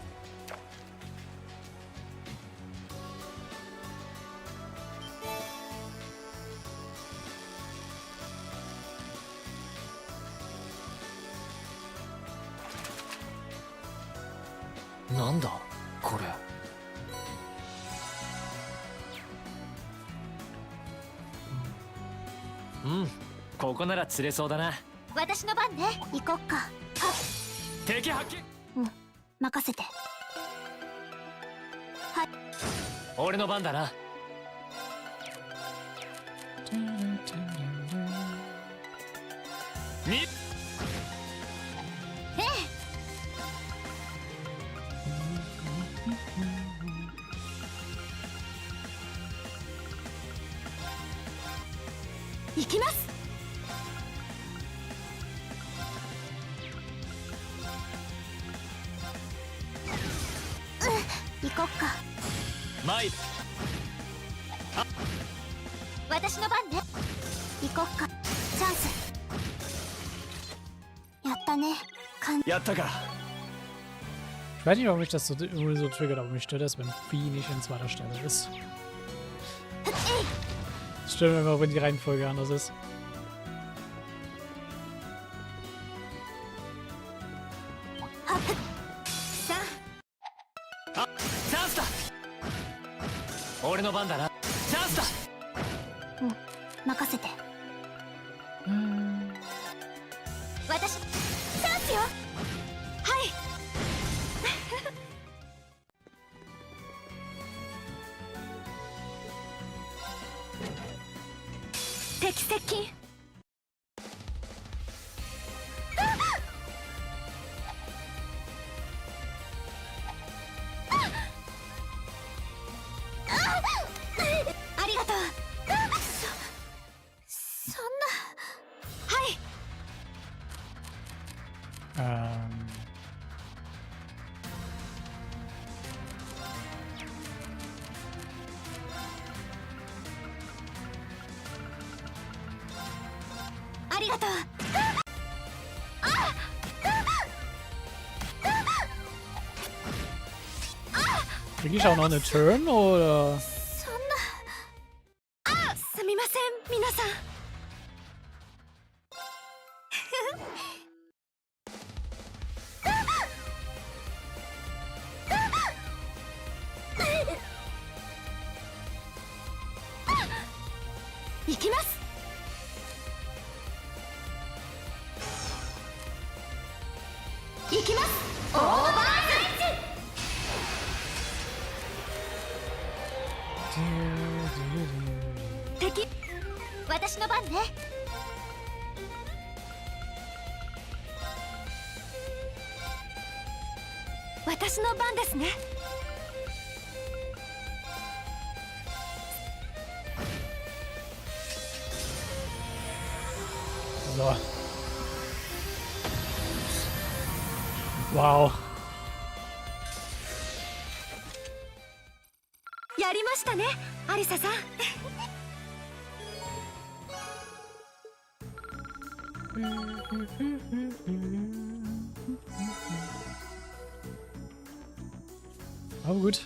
なんだこれ。 うん、ここなら釣れそうだな。私の番ね。行こっか。敵発見。うん、任せて。はい。俺の番だな。み。行きます。行こっか。マイ。あ、私の番ね。行こっか。チャンス。やったね。やったか。 Ich weiß nicht, warum mich das so triggert, aber mich stört das, wenn Vieh nicht in zweiter Stelle ist. Das stört mich immer, wenn die Reihenfolge anders ist. Ah, チャンスだ。俺の番だな。チャンスだ。うん、任せて。私、チャンスよ。はい。敵接近。ありがとう。そんな。はい。ありがとう。Krieg ich auch noch eine Turn, oder? そんな。すみません、皆さん。行きます。行きます。オーバーライチ。敵。私の番ね。私の番ですね。So. Wow. やりましたね、アリサさん。Aber gut.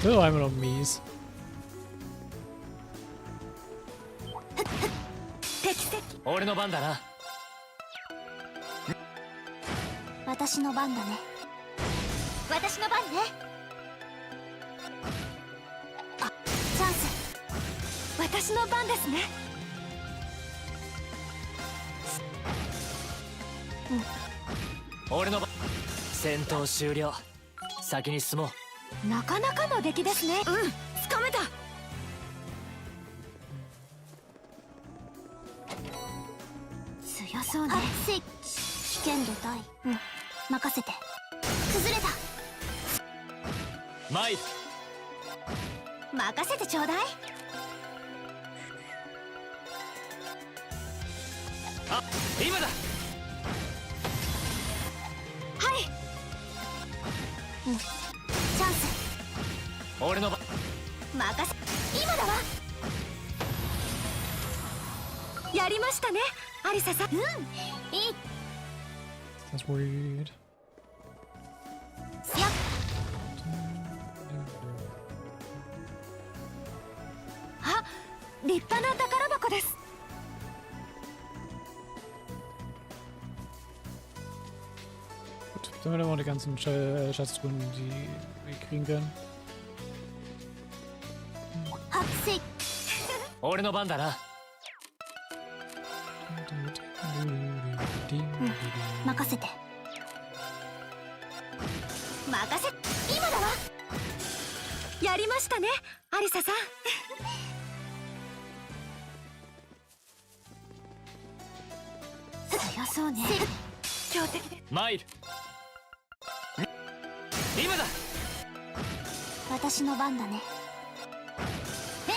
So, einmal noch mies. 俺の番だな。私の番だね。私の番ね。あ、チャンス。私の番ですね。俺の番。戦闘終了。先に進もう。なかなかの出来ですね。うん、つかめた。強そうね。危険度大。うん、任せて。崩れた。参る。任せてちょうだい。あ、今だ。はい。うん、チャンス。俺の番。任せ。今だわ。やりましたね、アリサさん。うん、いい。 That's weird. やっ。あ、立派な宝箱です。Gut, dann werden wir mal die ganzen Schatztruhen, die wir kriegen können. はっせい。俺の番だな。任せて。任せ。今だわ。やりましたね、アリサさん。強そうね。強敵で。参る。今だ。私の番だね。ええ。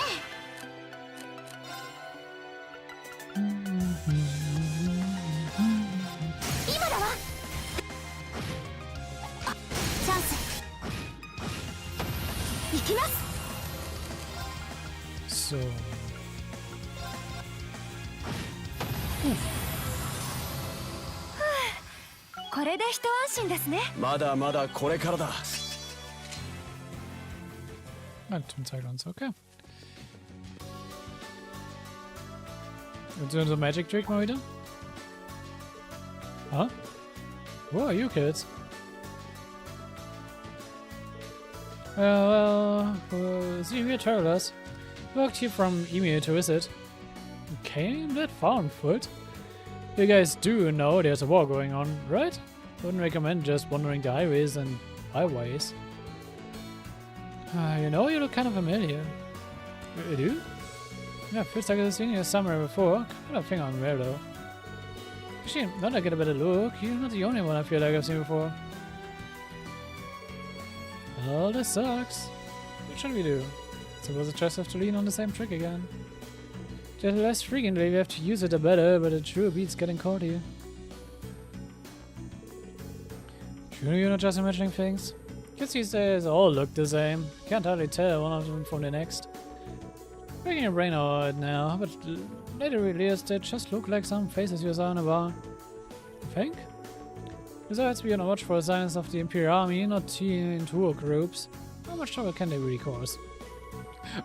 今だわ。あ、チャンス。行きます。 So. これで一安心ですね。まだまだこれからだ。 Nein, zum Zeit uns, okay. Jetzt unser Magic Trick mal wieder. Huh? Who are you kids? See here, travelers. Walked here from Emir to visit. Came that far on foot? You guys do know there's a war going on, right? Wouldn't recommend just wandering the highways and byways. You know, you look kind of familiar. You do? Yeah, feels like I've seen you somewhere before. Kind of thing on where though. Actually, now that I get a better look, you're not the only one I feel like I've seen before. Well, this sucks. What should we do? Suppose I just have to lean on the same trick again. The less frequently we have to use it, the better, but it sure beats getting caught here. Sure you're not just imagining things? Kids these days all look the same. Can't hardly tell one of them from the next. Breaking your brain out now, but later realized they just look like some faces you saw in a bar. You think? Besides, be on the watch for signs of the Imperial Army, not teen tour groups. How much trouble can they really cause?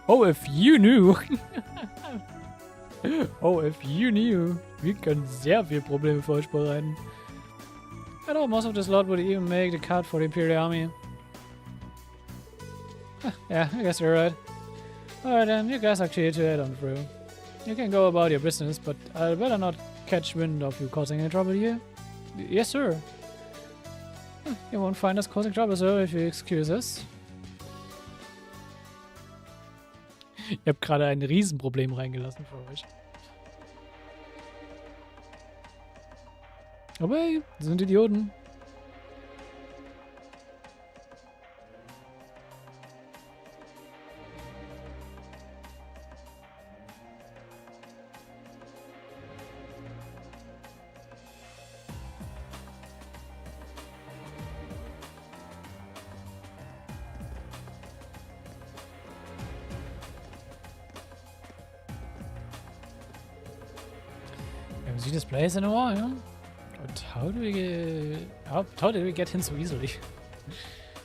Oh, if you knew! Oh, if you knew! Wir können sehr viel Probleme für euch bereiten. I know most of this lot would even make the cut for the Imperial Army. Yeah, I guess you're right. Alright then, you guys are clear to head on through. You can go about your business, but I'd better not catch wind of you causing any trouble here? Yes, sir. You won't find us causing trouble, sir, if you excuse us. Ihr habt gerade ein Riesenproblem reingelassen für euch. Aber hey, das sind Idioten. haven't seen this place in a while. But how do we get... How did we get in so easily?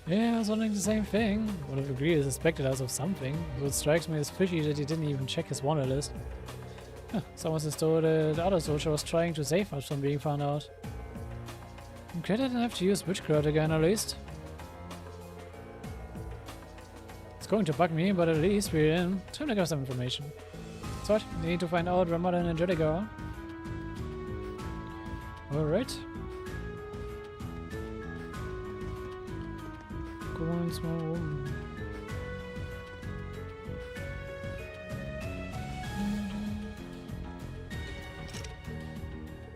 Yeah, I was wondering the same thing. One of the agreed suspected us of something. So it strikes me as fishy that he didn't even check his wanted list. Huh, someone says though the other soldier was trying to save us from being found out. I'm glad I didn't have to use witchcraft again, at least. It's going to bug me, but at least we're in. Time to get some information. So what? We need to find out where Mother and Angelica are. Alright. Go on, small room.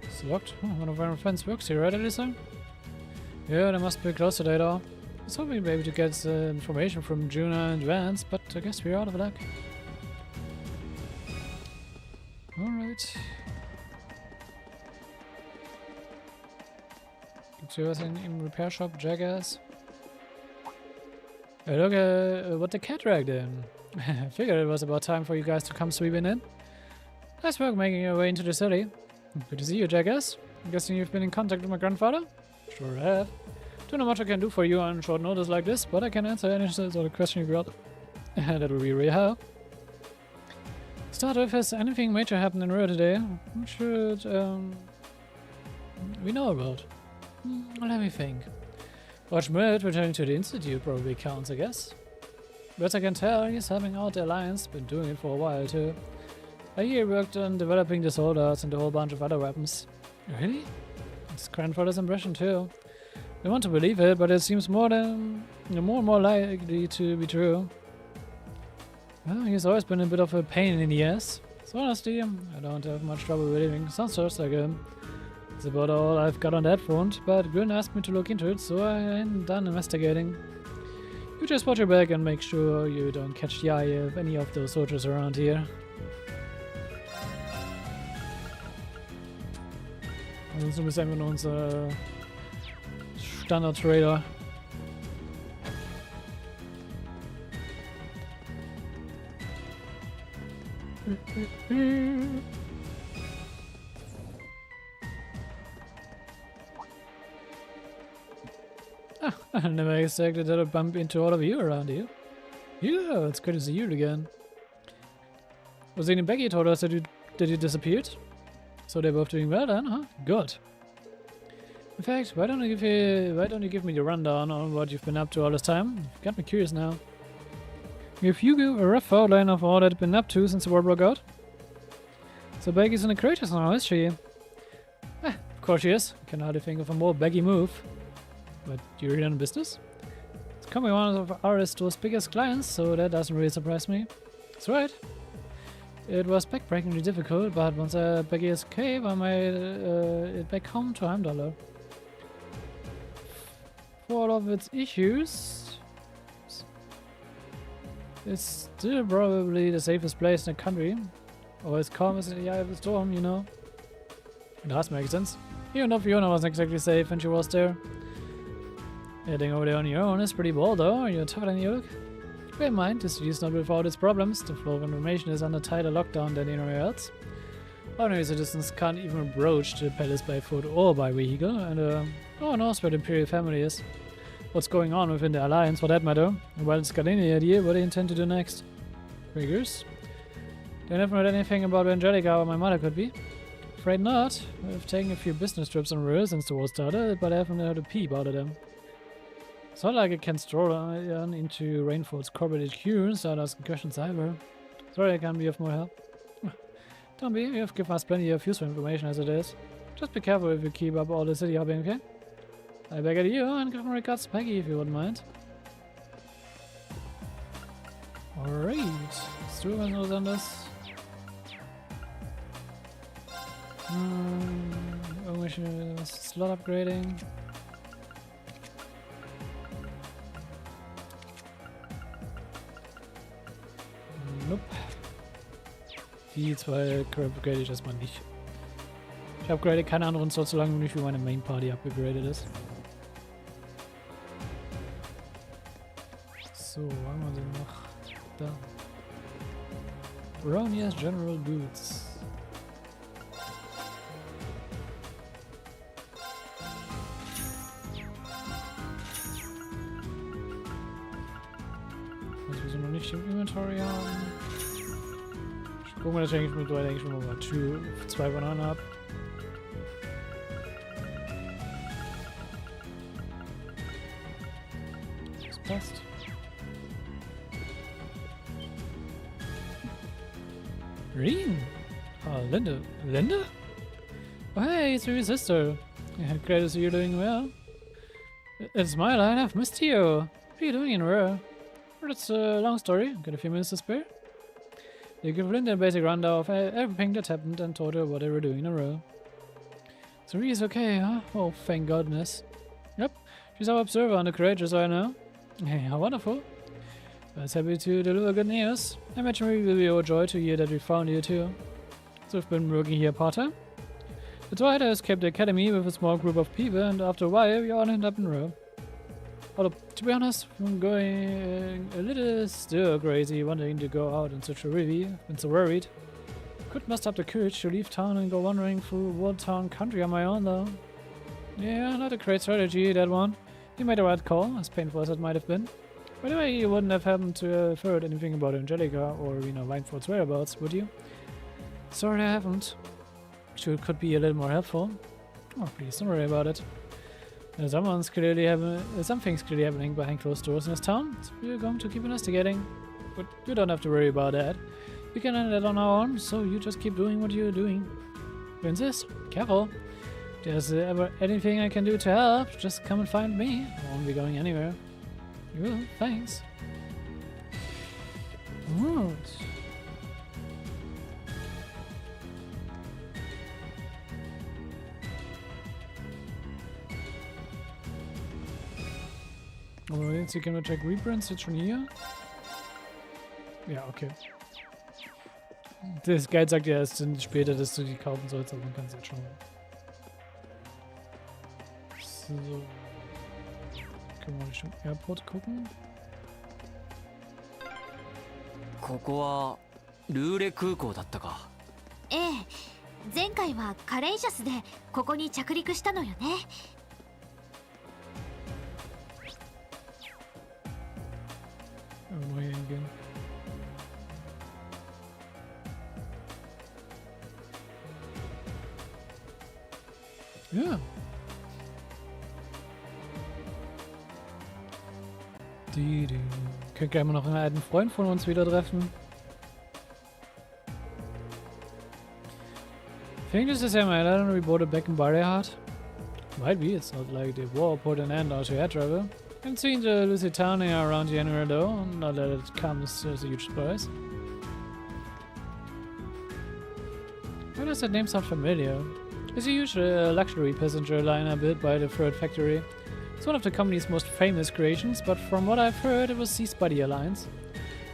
It's locked. Oh, one of our friends works here, right, Elisa? Yeah, there must be a closer data. I was hoping maybe to get information from Juna and Vance, but I guess we're out of luck. Alright. Gibt's hier was im Repair Shop? Jackass? Hey, look what the cat dragged in. I figured it was about time for you guys to come sweeping in. Nice work making your way into the city. Good to see you, Jackass. I'm guessing you've been in contact with my grandfather? Sure have. Don't know much I can do for you on short notice like this, but I can answer any sort of question you got. That will be really help. Start with, has anything major happened in Rio today? What should we know about? Let me think. Watch Bild returning to the Institute probably counts, I guess. But I can tell he's helping out the Alliance, been doing it for a while too. I hear he worked on developing the sword arts and a whole bunch of other weapons. Really? It's grandfather's impression too. I want to believe it, but it seems more and more likely to be true. Well, he's always been a bit of a pain in the ass. So honestly, I don't have much trouble believing. Sounds just like him. That's about all I've got on that front, but Gwen asked me to look into it, so I ain't done investigating. You just watch your back and make sure you don't catch the eye of any of those soldiers around here. Also bist einfach nur unser Standard-Trader. I never expected that I'd bump into all of you around here. Yeah, it's good to see you again. Rosine and Becky told us that you disappeared. So they're both doing well then, huh? Good. In fact, why don't you give me the rundown on what you've been up to all this time? You've got me curious now. Give you a rough outline of all that you've been up to since the war broke out? So Becky's in the creators now, is she? Of course she is. I can hardly think of a more Becky move. But you're in business? It's becoming one of our store's biggest clients, so that doesn't really surprise me. That's right. It was backbreakingly difficult, but once Becky escaped, I made it back home to Heimdallr. For all of its issues, it's still probably the safest place in the country. Or as calm as in the eye of the storm, you know. It does make sense. Even though Fiona wasn't exactly safe when she was there. Heading over there on your own is pretty bold though, you're tougher than you look. Bear in mind, this is not without its problems. The flow of information is under tighter lockdown than anywhere else. Ordinary citizens can't even approach the palace by foot or by vehicle, and no one knows where the Imperial family is. What's going on within the Alliance, for that matter. Well, it's got any idea what they intend to do next. Figures. They never heard anything about where Angelica or my mother could be. Afraid not. I've taken a few business trips on Rio since the war started, but I haven't heard a peep out of them. It's not like I can stroll on into Rainfall's corporate HQ and start asking questions either. Sorry I can't be of more help. Don't be, you've given us plenty of useful information as it is. Just be careful if you keep up all the city hopping, okay? I beg at you, and give my regards to Peggy if you wouldn't mind. Alright, let's do was anders. Irgendwelche Slot upgrading. Nope. Die zwei upgrade ich erstmal nicht. Ich upgrade keine anderen Slots, solange nicht wie meine Main Party upgradet ist. So, haben wir den noch da. Brownia's General Boots. Was wir so noch nicht im Inventory haben. Ich gucke mir das eigentlich mittlerweile eigentlich schon mal 2 Bananen ab. Das passt. Reen! Oh, Linda. Linda? Oh, hey, it's your sister. Yeah, great to see you're doing well. It's my line, I've missed you. What are you doing in Rue? Well, it's a long story. Got a few minutes to spare? They give Linda a basic rundown of everything that happened and told her what they were doing in a row. So Ree's okay, huh? Oh, thank goodness. Yep, she's our observer and the courageous, I know. Hey, how wonderful. I was happy to deliver good news. I imagine we will be overjoyed to hear that we found you too. So we've been working here part-time. That's right, I escaped the academy with a small group of people and after a while we all ended up in Rue. Although, to be honest, I'm going a little stir crazy wanting to go out in such a review. I've been so worried. Could muster up the courage to leave town and go wandering through World Town country on my own though. Yeah, not a great strategy, that one. You made the right call, as painful as it might have been. By the way, you wouldn't have happened to have heard anything about Angelica or Weinfurt's whereabouts, would you? Sorry I haven't. Sure, it could be a little more helpful. Oh, please, don't worry about it. Something's clearly happening behind closed doors in this town, so we're going to keep investigating. But you don't have to worry about that. We can handle that on our own, so you just keep doing what you're doing. You insist? Careful. If there's ever anything I can do to help, just come and find me. I won't be going anywhere. You will, thanks. Right. Aber jetzt hier können wir check Reprints jetzt schon hier. Ja, okay. Das Guide sagt ja erst später, dass du die kaufen sollst, aber man kann es jetzt schon. So. Können wir Richtung Airport gucken. ここはルーレ空港だったか。ええ、前回はカレイジャスでここに着陸したのよね。Irgendwo hier hingehen. Ja. Könnt gerne mal noch einen alten Freund von uns wieder treffen. I think this is my island we bought it back in Barrehard. Might be, it's not like the war put an end to air travel. I haven't seen the Lusitania around here anywhere though, not that it comes as a huge surprise. Why does that name sound familiar? It's a huge luxury passenger liner built by the Third Factory. It's one of the company's most famous creations, but from what I've heard, it was seized by the Alliance.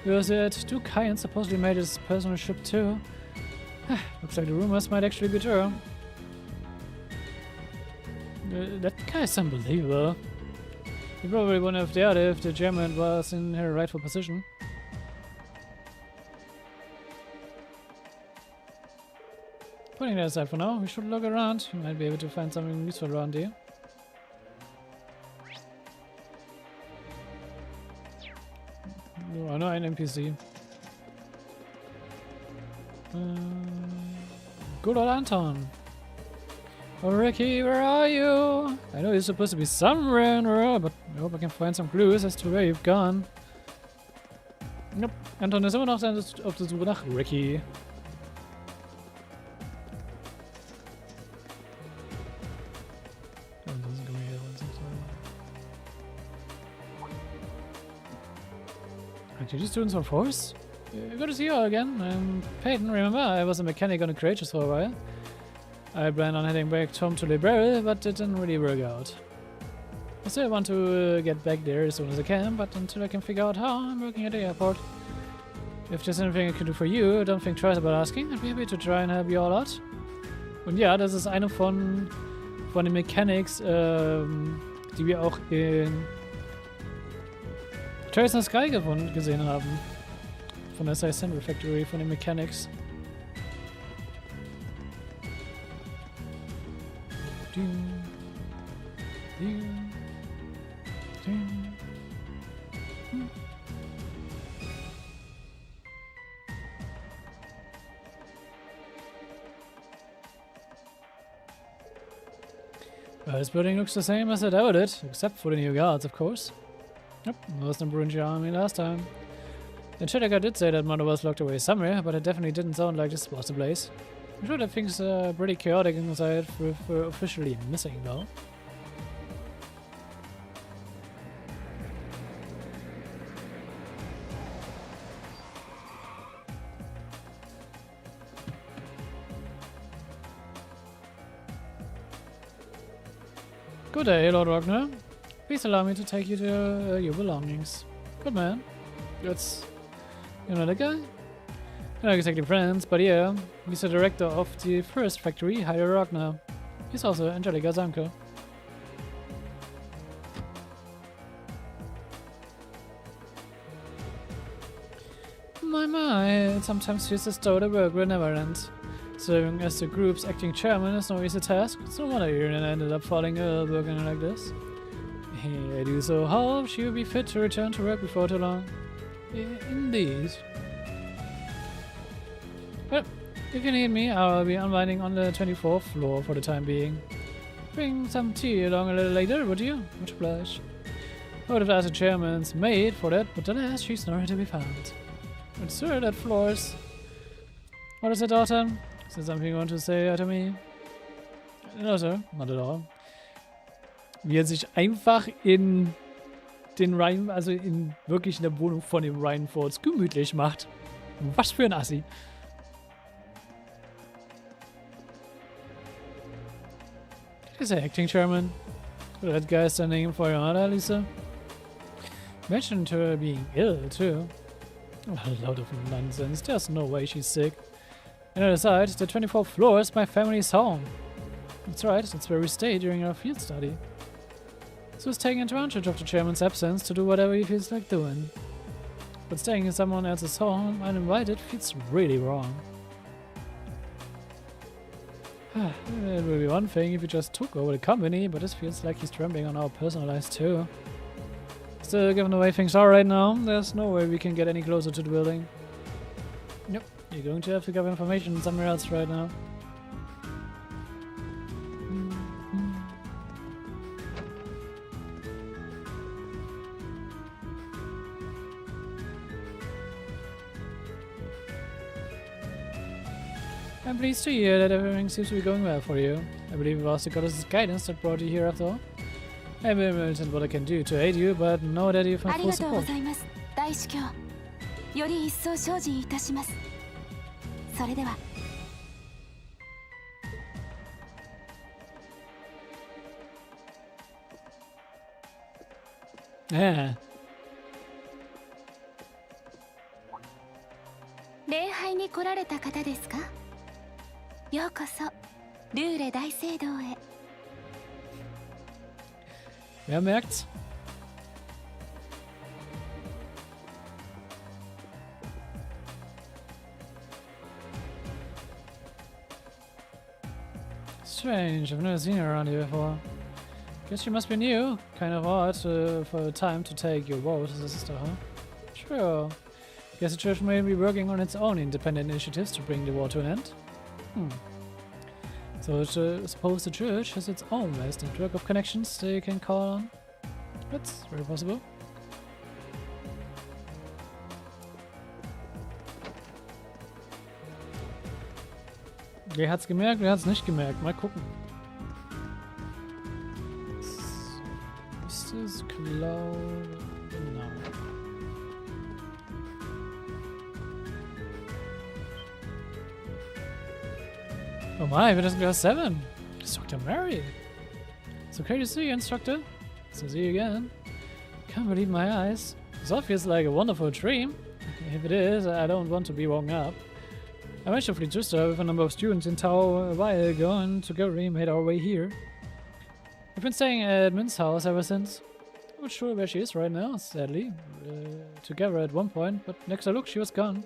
Because Duke Hyan supposedly made his personal ship too. Looks like the rumors might actually be true. That guy is unbelievable. He probably wouldn't have dared if the German was in her rightful position. Putting that aside for now, we should look around. We might be able to find something useful around here. Oh, no, an NPC. Good old Anton. Oh, Ricky, where are you? I know you're supposed to be somewhere in the world, but I hope I can find some clues as to where you've gone. Nope. Anton ist immer noch auf der Suche nach Ricky. did you students on force? Good to see you all again. I'm Peyton. Remember, I was a mechanic on a creatures for a while. I planned on heading back home to Liberia, but it didn't really work out. I still want to get back there as soon as I can, but until I can figure out how, I'm working at the airport. If there's anything I can do for you, don't think twice about asking. I'd be happy to try and help you all out. Und ja, das ist eine von den Mechanics, die wir auch in Trace in the Sky gesehen haben. Von der Assassin Factory, von den Mechanics. This building looks the same as it ever did, except for the new guards, of course. Yep, most improved your army last time. The Cheddar did say that Mother was locked away somewhere, but it definitely didn't sound like this was the place. I'm sure that things are pretty chaotic inside with officially missing though. Good day, Lord Wagner. Please allow me to take you to your belongings. Good man. That's... you know that guy? Not exactly friends, but yeah. He's the director of the first factory, Heider Wagner. He's also Angelica's uncle. My, it sometimes feels as though the work will never end. Serving as the group's acting chairman is no easy task. It's no wonder you ended up falling ill working like this. I do so hope she'll be fit to return to work before too long. Indeed. Well, if you need me, I'll be unwinding on the 24th floor for the time being. Bring some tea along a little later, would you? Much obliged. I would have asked the chairman's maid for that, but alas, she's nowhere to be found. But sir, that floors. What is it, daughter? Is there something you want to say to me? No, sir, not at all. Wie er sich einfach in den Ryan, also in wirklich in der Wohnung von dem Ryan Fords gemütlich macht. Was für ein Assi. He's an acting chairman. That guy's standing in for your mother, Lisa. Mentioned her being ill, too. A lot of nonsense. There's no way she's sick. And aside, the 24th floor is my family's home. That's right, that's where we stay during our field study. So he's taking advantage of the chairman's absence to do whatever he feels like doing. But staying in someone else's home uninvited feels really wrong. It would be one thing if he just took over the company, but this feels like he's trampling on our personal lives too. Still, given the way things are right now, there's no way we can get any closer to the building. Yep, you're going to have to gather information somewhere else right now. I'm pleased to hear that everything seems to be going well for you. I believe it was the goddess's guidance that brought you here after all. I haven't mentioned what I can do to aid you, but know that you've had full support. 大司教より一層精進いたします。それでは。Yeah. 礼拝に来られた方ですか？ようこそルーレ大聖堂へ。Wer merkt's? Strange, I've never seen her around here before. Guess she must be new. Kind of odd for a time to take your vote as a sister, huh? Sure. Guess the church may be working on its own independent initiatives to bring the war to an end. So I suppose the church has its own vast network of connections they can call on. That's very possible. Wer hat's gemerkt, wer hat's nicht gemerkt? Mal gucken. Ist es klar? Genau. Oh my, we're just in class 7. Instructor Mary. It's okay to see you, Instructor. So see you again. Can't believe my eyes. This all feels like a wonderful dream. If it is, I don't want to be woken up. I managed to flee Justa with a number of students in Tau a while ago and together we made our way here. I've been staying at Min's house ever since. I'm not sure where she is right now, sadly. Together at one point, but next I looked, she was gone.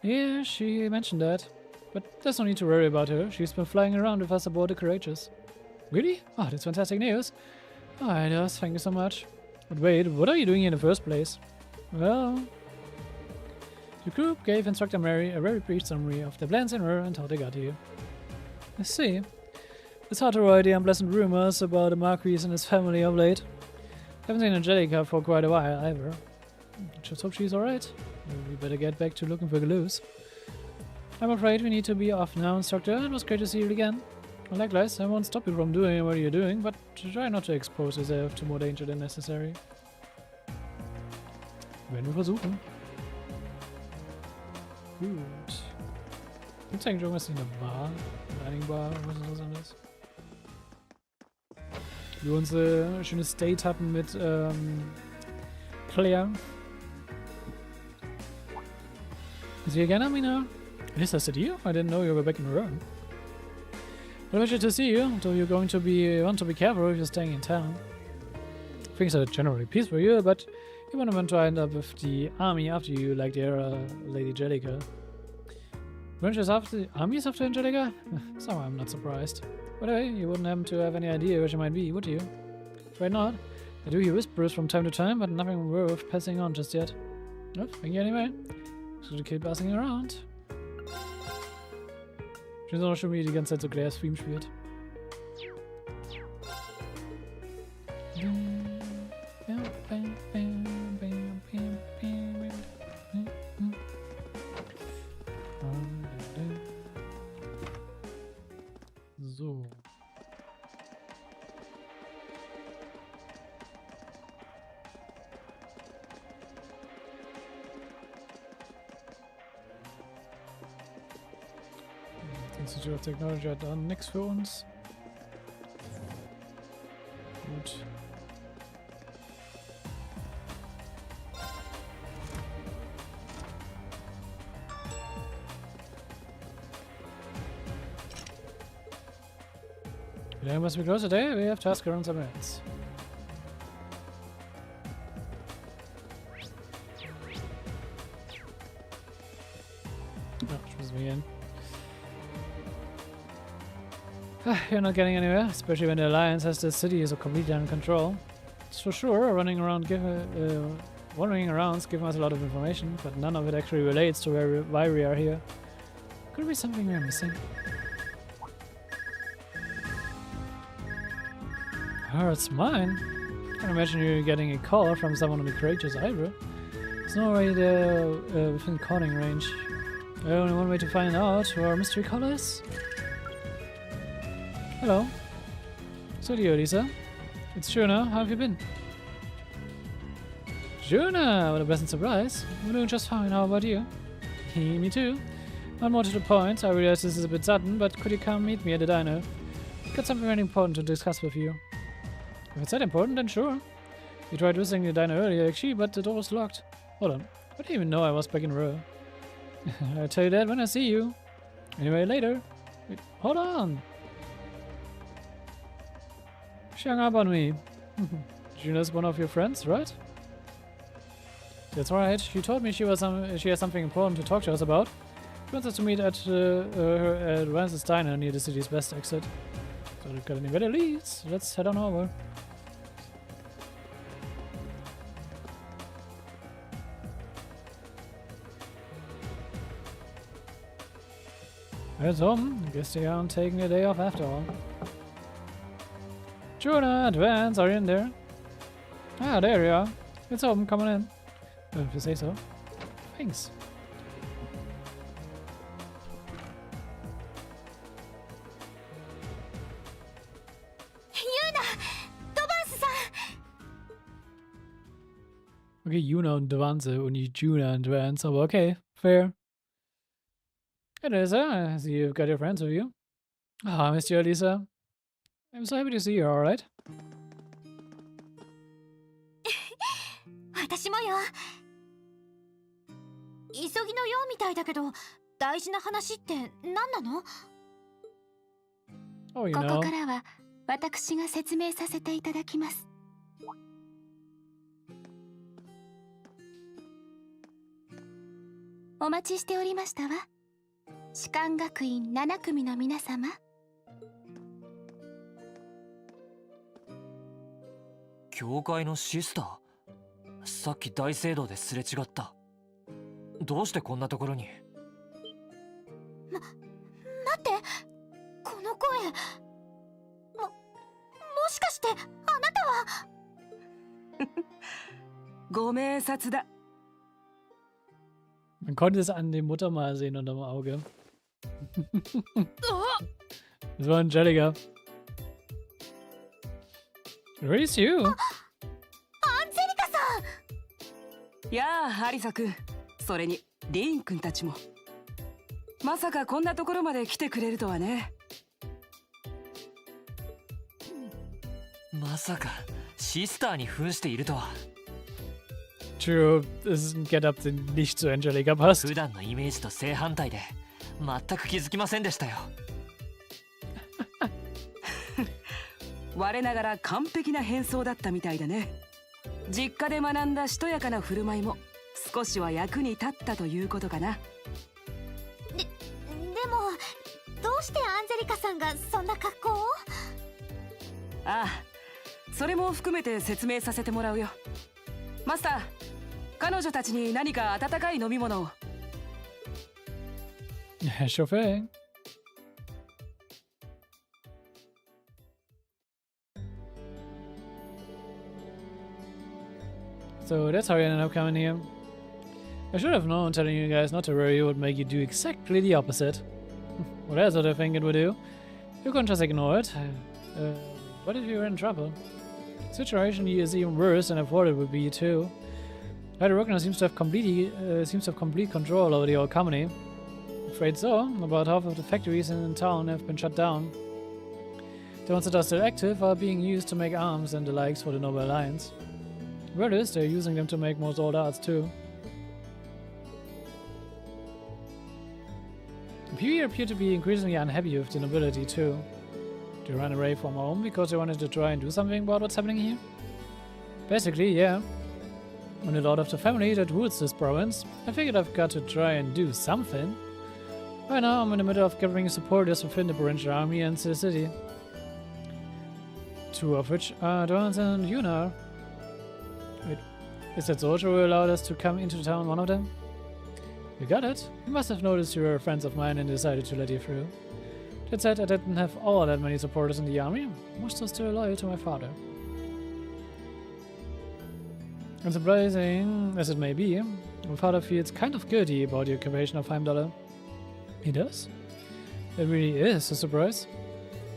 Yeah, she mentioned that. But there's no need to worry about her. She's been flying around with us aboard the Courageous. Really? Oh, that's fantastic news. Oh, it does. Thank you so much. But wait, what are you doing here in the first place? Well... The group gave Instructor Mary a very brief summary of their plans in her and how they got here. I see. It's hard to write the unpleasant rumors about the Marquis and his family of late. Haven't seen Angelica for quite a while either. Just hope she's alright. We better get back to looking for clues. I'm afraid we need to be off now, Instructor. It was great to see you again. Likewise, I won't stop you from doing what you're doing, but try not to expose yourself to more danger than necessary. Werden wir versuchen. Gut. Gibt's eigentlich irgendwas in der Bar? In einigen Bar? Was Interessantes? Wir unser schönes Date hatten mit Claire. See you again, Amina? Is that you? I didn't know you were back in the room. Well, I wish to see you, though you're going to want to be careful if you're staying in town. Things are generally peaceful here, but you wouldn't want to end up with the army after you, like the Lady Angelica. Rangers after the armies after Angelica? Somehow I'm not surprised. But hey, you wouldn't happen to have any idea where she might be, would you? Afraid not. I do hear whispers from time to time, but nothing worth passing on just yet. Oh, thank you anyway. So keep passing around. Ich finde es auch schon, wie die ganze Zeit so Claire's Theme spielt. So. Institute of Technology hat da nichts für uns. Gut. Today must be close today. We have task around some minutes. Oh, schmissen wir hier hin. You're not getting anywhere, especially when the Alliance has the city so completely under control. It's for sure, wandering around giving us a lot of information, but none of it actually relates to why we are here. Could it be something we're missing? Oh, it's mine. I can imagine you getting a call from someone on the Courageous either. There's no way they're within calling range. Only one way to find out who our mystery caller is. Hello. So you, Lisa. It's Juna. How have you been? Juna! What a pleasant surprise. We're doing just fine. How about you? Me too. One more to the point. I realize this is a bit sudden, but could you come meet me at the diner? Got something very important to discuss with you. If it's that important, then sure. We tried visiting the diner earlier, actually, but the door was locked. Hold on. I didn't even know I was back in row. I'll tell you that when I see you. Anyway, later. Wait, hold on. She hung up on me. Juna's one of your friends, right? That's right. She told me she has something important to talk to us about. She wants us to meet at her at Rance's diner near the city's west exit. So we've got any better leads. Let's head on over. It's home. I guess they aren't taking a day off after all. Juna, Advance, are you in there? Ah, there you are. It's open, come on in. If you say so. Thanks. Okay, Yuna und Advance und nicht Juna und Advance, aber okay, fair. It is, I see you've got your friends with you. Ah, missed you, Lisa. I'm so happy to see you, alright? 私もよ。急ぎのようみたいだけど、大事な話って何なの？ Oh, you ここ know. からは私が説明させていただきます。お待ちしておりましたわ。士官学院7組の皆様。教会のシスター、さっき大聖堂ですれ違った。どうしてこんなところに？待って、この声。もしかしてあなたは？ご明察だ。Man konnte es an dem Muttermal sehen unterm Auge. Das war Angelica. Where is you? アンジェリカさん。やあ、ハリサ君。それにリーン君たちも。まさかこんなところまで来てくれるとはね。まさかシスターに扮しているとは。True, das ist ein Get-Up, den nicht zu Angelica passt. 普段のイメージと正反対で全く気づきませんでしたよ。我ながら完璧な変装だったみたいだね。実家で学んだしとやかな振る舞いも少しは役に立ったということかな。でもどうしてアンジェリカさんがそんな格好を？ああ、それも含めて説明させてもらうよ。マスター、彼女たちに何か温かい飲み物を。Ja, sure thing. So that's how you ended up coming here. I should have known telling you guys not to worry would make you do exactly the opposite. Well, that's what I think it would do. You couldn't just ignore it. What if you were in trouble? The situation here is even worse than I thought it would be too. The Ragnar seems to have complete control over the whole company. Afraid so. About half of the factories in town have been shut down. The ones that are still active are being used to make arms and the likes for the Noble Alliance. Word is, they're using them to make more sword arts too. The people appear to be increasingly unhappy with the nobility too. They ran away from home because they wanted to try and do something about what's happening here? Basically, yeah. I'm the lord of the family that rules this province. I figured I've got to try and do something. Right now, I'm in the middle of gathering supporters within the provincial army and the city. Two of which are Thors and Yunar. Wait, is that soldier who allowed us to come into town one of them? You got it. You must have noticed you were friends of mine and decided to let you through. That said, I didn't have all that many supporters in the army. Most are still loyal to my father. And surprising as it may be, my father feels kind of guilty about the occupation of Heimdall. He does? It really is a surprise.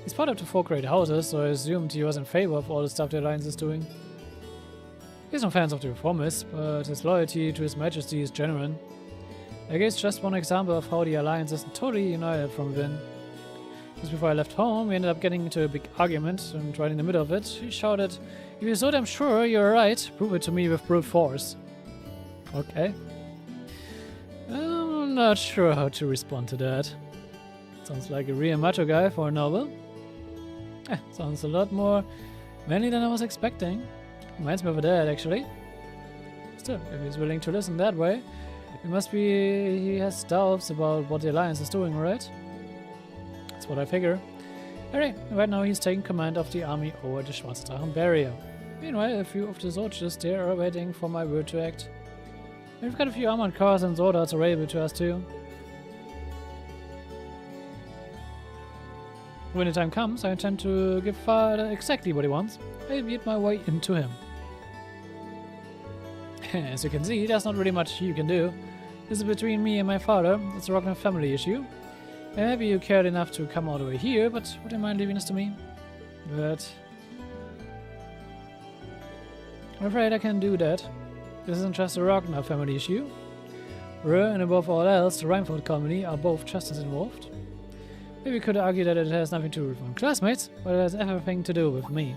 He's part of the 4 great houses, so I assumed he was in favor of all the stuff the Alliance is doing. He's no fan of the reformists, but his loyalty to His Majesty is genuine. I guess just one example of how the Alliance isn't totally united from within. Just before I left home, we ended up getting into a big argument, and right in the middle of it, he shouted, "If you're so damn sure you're right, prove it to me with brute force." Okay. I'm not sure how to respond to that. Sounds like a real macho guy for a novel. Sounds a lot more manly than I was expecting. Reminds me of a dad, actually. Still, if he's willing to listen that way, it must be he has doubts about what the Alliance is doing, right? That's what I figure. Anyway, right now he's taking command of the army over the Schwarzdrachen barrier. Meanwhile, a few of the soldiers there are waiting for my word to act. We've got a few armored cars and sword arts available to us too. When the time comes, I intend to give Father exactly what he wants. I'll beat my way into him. As you can see, there's not really much you can do. This is between me and my father. It's a Ragnar family issue. Maybe you cared enough to come all the way here, but would you mind leaving this to me? But I'm afraid I can't do that. This isn't just a Ragnar family issue. Rur and above all else, the Rheinford colony are both just as involved. Maybe we could argue that it has nothing to do with my classmates, but it has everything to do with me.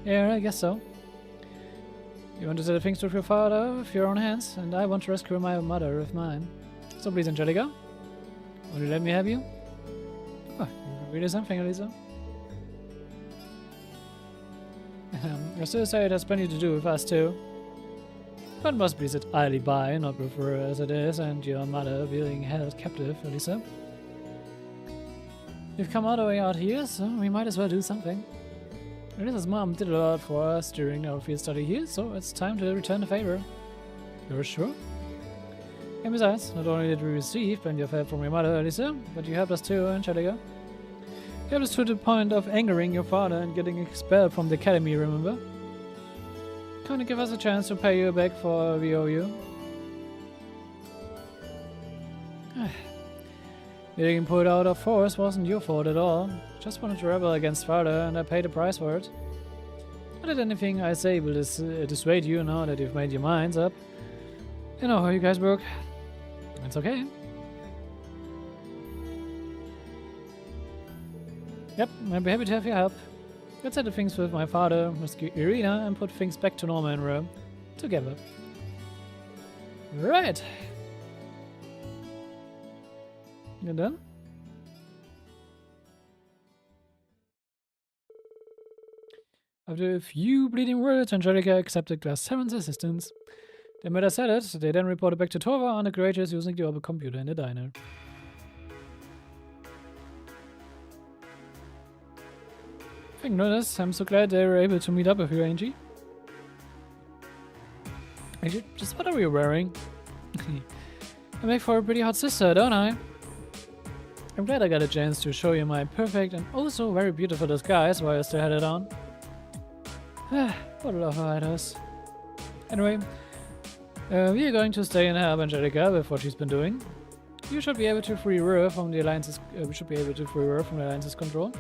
Yeah, I guess so. You want to do the things with your father with your own hands, and I want to rescue my mother with mine. So please, Angelica, will you let me have you? Oh, really something, Elisa? I still say it has plenty to do with us too. But must be sit idly by, not with her as it is, and your mother being held captive, Elisa. You've come all the way out here, so we might as well do something. Elisa's mom did a lot for us during our field study here, so it's time to return the favor. You're sure? And besides, not only did we receive plenty of help from your mother, Elisa, but you helped us too, Angelica. You helped us to the point of angering your father and getting expelled from the academy, remember? Kinda give us a chance to pay you back for we owe you. Getting pulled out of force wasn't your fault at all. Just wanted to rebel against father, and I paid the price for it. Not that anything I say will dissuade you now that you've made your minds up. You know how you guys work. It's okay. Yep, I'd be happy to have your help. Let's settle things with my father, rescue Irina, and put things back to normal in Rome. Together. Right. You done? After a few bleeding words, Angelica accepted Class 7's assistance. They made us at it. They then reported back to Torva on the creators using the orbital computer in the diner. Thank goodness, I'm so glad they were able to meet up with you, Angie. Actually, just what are we wearing? I make for a pretty hot sister, don't I? I'm glad I got a chance to show you my perfect and also very beautiful disguise while I still had it on. What a love fighters. Anyway, we are going to stay and help Angelica with what she's been doing. You should be able to free her from the Alliance's. We should be able to free her from the Alliance's control.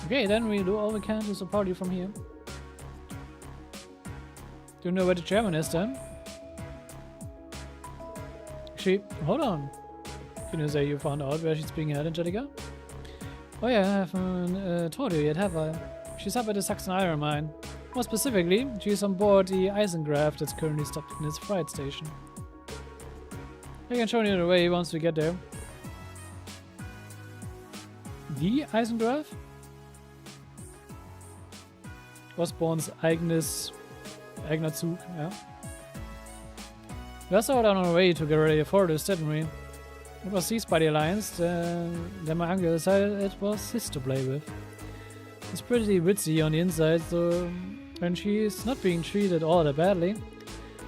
Okay, then we do all we can to support you from here. Do you know where the chairman is then? Actually, hold on. Can you say you found out where she's being held, Angelica? Oh yeah, I haven't told you yet, have I? She's up at the Saxon iron mine. More specifically, she's on board the Eisengraf that's currently stopped in its freight station. I can show you the way once we get there. The Eisengraf? Osborns eigener Zug, yeah. We also on our way to get ready for this, didn't we? It was seized by the Alliance, then my uncle decided it was his to play with. It's pretty ritzy on the inside, so and she's not being treated all that badly.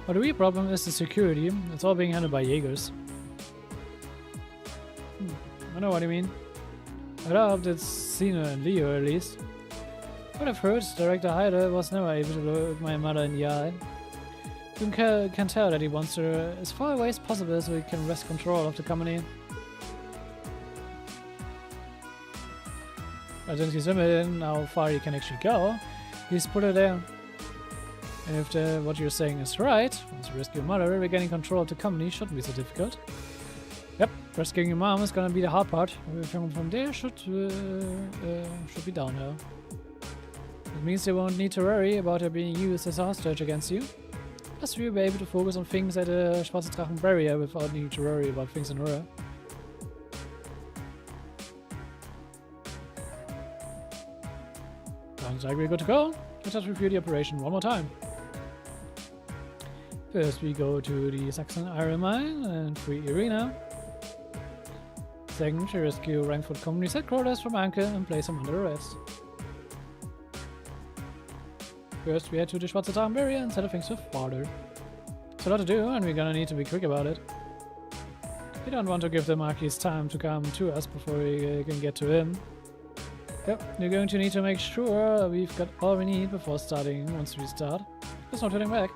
But the real problem is the security. It's all being handled by Jaegers. I know what you mean. I doubt it's Sina and Leo at least. What I've heard, Director Hyder was never able to look my mother in the eye. You can tell that he wants her as far away as possible so he can wrest control of the company. But since he's limited how far he can actually go, he's put her there. And if what you're saying is right, once you rescue your mother, regaining control of the company shouldn't be so difficult. Yep, rescuing your mom is gonna be the hard part. Everything from there should be downhill. It means you won't need to worry about her being used as a hostage against you. Plus, we'll be able to focus on things at the Schwarze Drachen barrier without needing to worry about things in Ruhr. Sounds like we're good to go. Let us review the operation one more time. First, we go to the Saxon iron mine and free Irina. Second, we rescue Frankfurt Company's headquarters from Anke and place him under arrest. First, we head to the Schwarze Drachen barrier and settle things with water. It's a lot to do, and we're gonna need to be quick about it. We don't want to give the Marquis time to come to us before we can get to him. Yep, we're going to need to make sure we've got all we need before starting once we start. There's no turning back.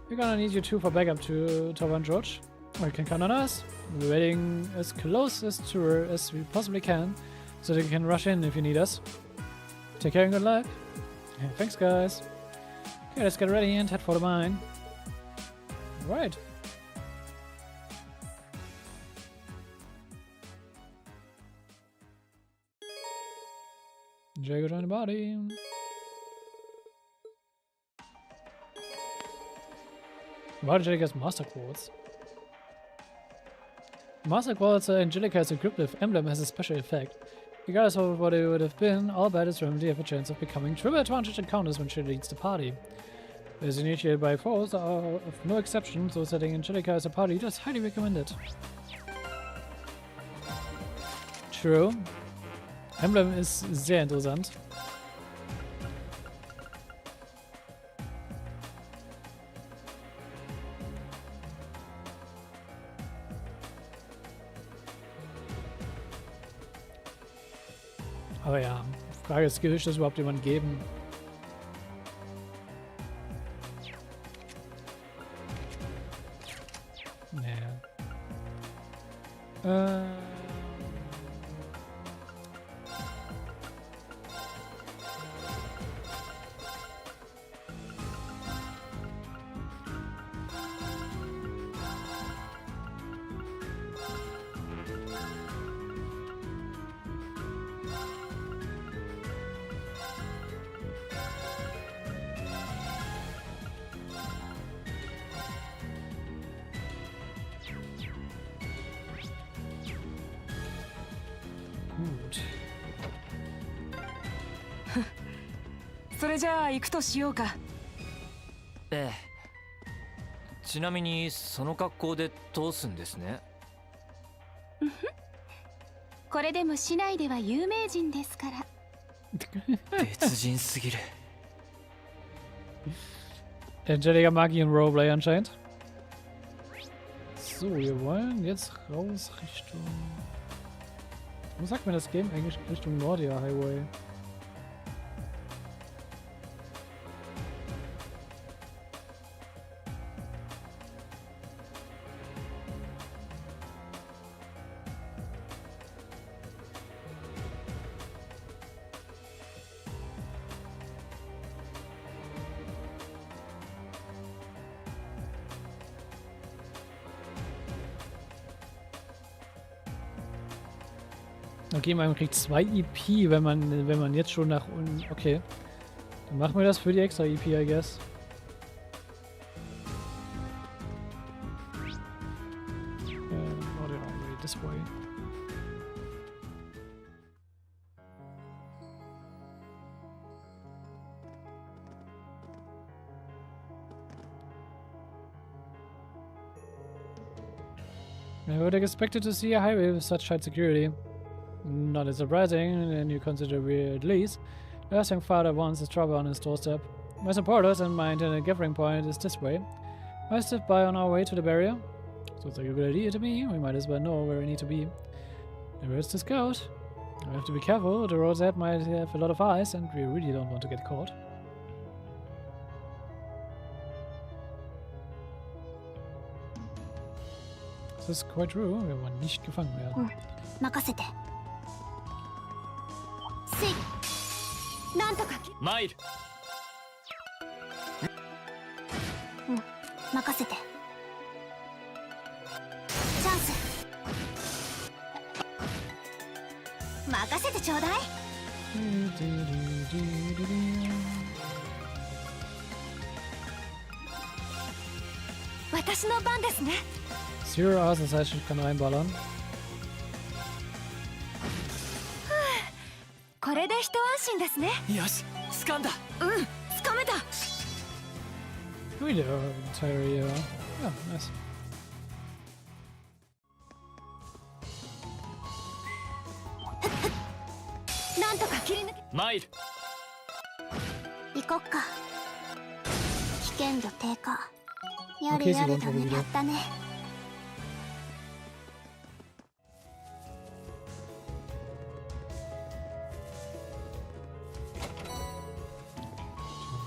We're gonna need you two for backup to Torva and George. Or you can count on us. We're waiting as close to her as we possibly can, so they can rush in if you need us. Take care and good luck. Yeah, thanks guys. Okay, let's get ready and head for the mine. Alright. Jago join the body. Why did Angelica's Master Quotes? Master Quotes Angelica's encryptive emblem has a special effect. Regardless of what it would have been, all battles remedy have a chance of becoming triple advantage encounters when she leads the party. It is initiated by foes are of no exception, so setting Angelica as a party is highly recommended. True. Emblem ist sehr interessant. Aber ja, Frage ist, will das überhaupt jemand geben? Nee. Gut. それじゃあ行くとしようか。ええ。ちなみにその格好で通すんですね。これでも市内では有名人ですから。別人すぎる。Angelica mag ihren Roleplay anscheinend. So, wir wollen jetzt raus Richtung... Wo sagt mir das Game eigentlich? Richtung Nordia Highway. Okay, man kriegt 2 EP, wenn man jetzt schon nach unten... Okay. Dann machen wir das für die extra EP, I guess. This way. I would have expected to see a highway with such tight security. Not as surprising, and you consider we're at least. The last young father wants his trouble on his doorstep. My supporters and my intended gathering point is this way. I stood by on our way to the barrier. Sounds like a good idea to me. We might as well know where we need to be. And where's the scout? I have to be careful. The roads ahead might have a lot of eyes, and we really don't want to get caught. This is quite true. Wir wollen nicht gefangen werden. 任せて。せい。なんとか。参る。任せて。チャンス。任せてちょうだい。私の番ですね。Zero Hours, das heißt, ich kann reinballern. これで一安心ですね。よし、掴んだ。掴めた。Really, entire yeah, nice. なんとか切り抜け。参る。行こっか。危険度低下。やれやれと狙ったね。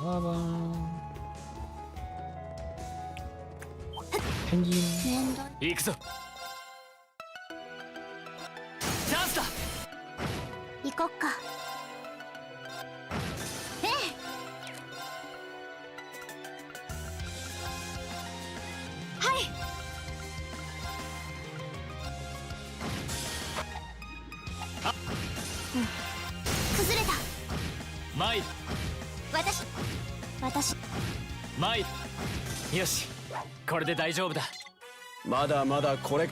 Aber Penguin. 行くぞ。チャンスだ。行こっか。ええ。はい。崩れた。参る。よし、これで大丈夫だ。まだまだこれ。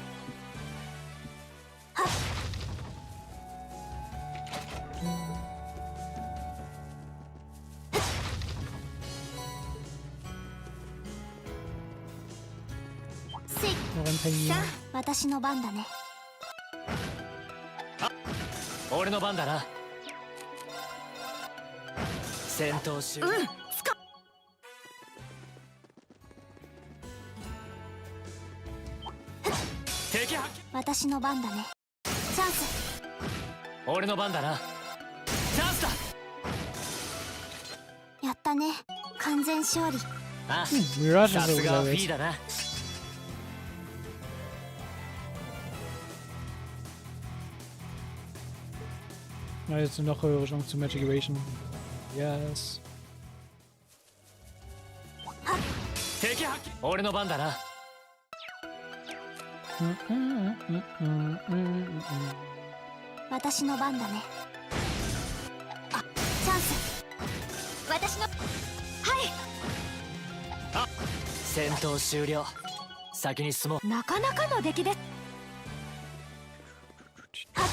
せい Noch ein Penguin. さあ私の番だね。俺の番だな。戦闘終了。敵発見。私の番だね。チャンス。俺の番だな。チャンスだ。やったね。完全勝利。あ、 Mirage さ ist す so がはフィ unterwegs. ーだな。Na, jetzt noch höhere Chance zu Magic Evasion. Yes. 敵発見。俺の番だな。私の番だね。あ、チャンス。私の。はい。戦闘終了。先に進もう。なかなかの出来です。はっ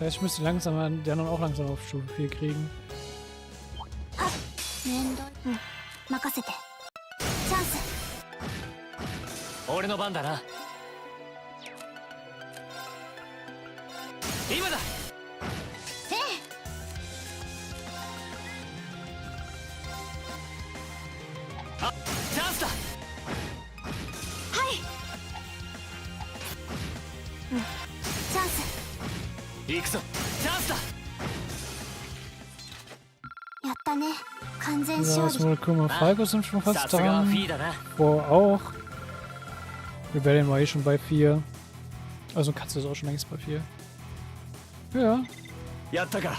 Das heißt, ich müsste langsam die anderen auch langsam auf Stufe 4 kriegen. 面倒い。うん、任せて。チャンス。俺の番だな。今だ。えあ、チャンスだ。はい。うん、チャンス。行くぞ。チャンスだ。やったね。完全 Ja, 勝 das 利。 wohl guck mal, Falco sind schon さ fast すがはフィ dran. ーだな。 Vor auch. Rebellion war eh schon bei 4. Also Katze ist auch schon längst bei 4. Ja. やったか。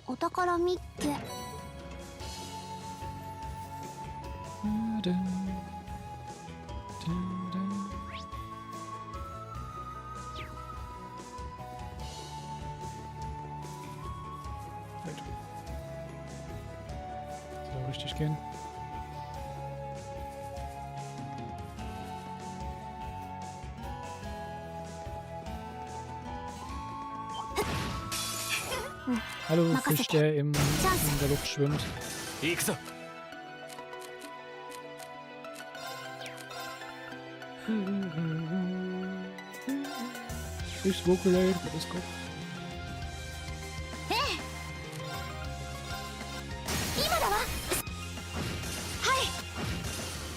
お宝見っけ。Soll richtig gehen. Hallo, Fisch, der in der Luft schwimmt. 行くぞ。 Ich Vokalade, let's go. 今だわ。はい。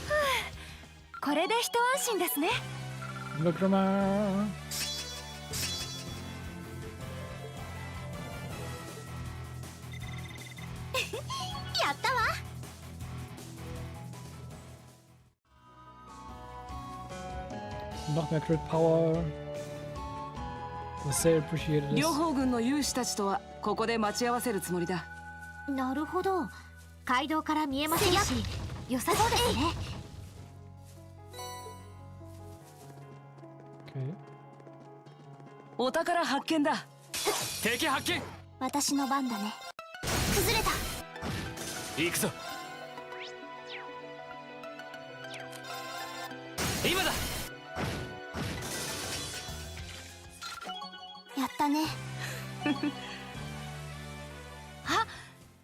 ふう、これで一安心ですね。 Look at mal. やったわ。 Noch mehr Crit Power. Was sehr appreciated 両 ist. 方軍の勇士たちとはここで待ち合わせるつもりだ。なるほど。街道から見えませんし、良さそうですね。 Okay. お宝発見だ。敵発見。私の番だね。崩れた。行くぞ。今だ。やったね。あ、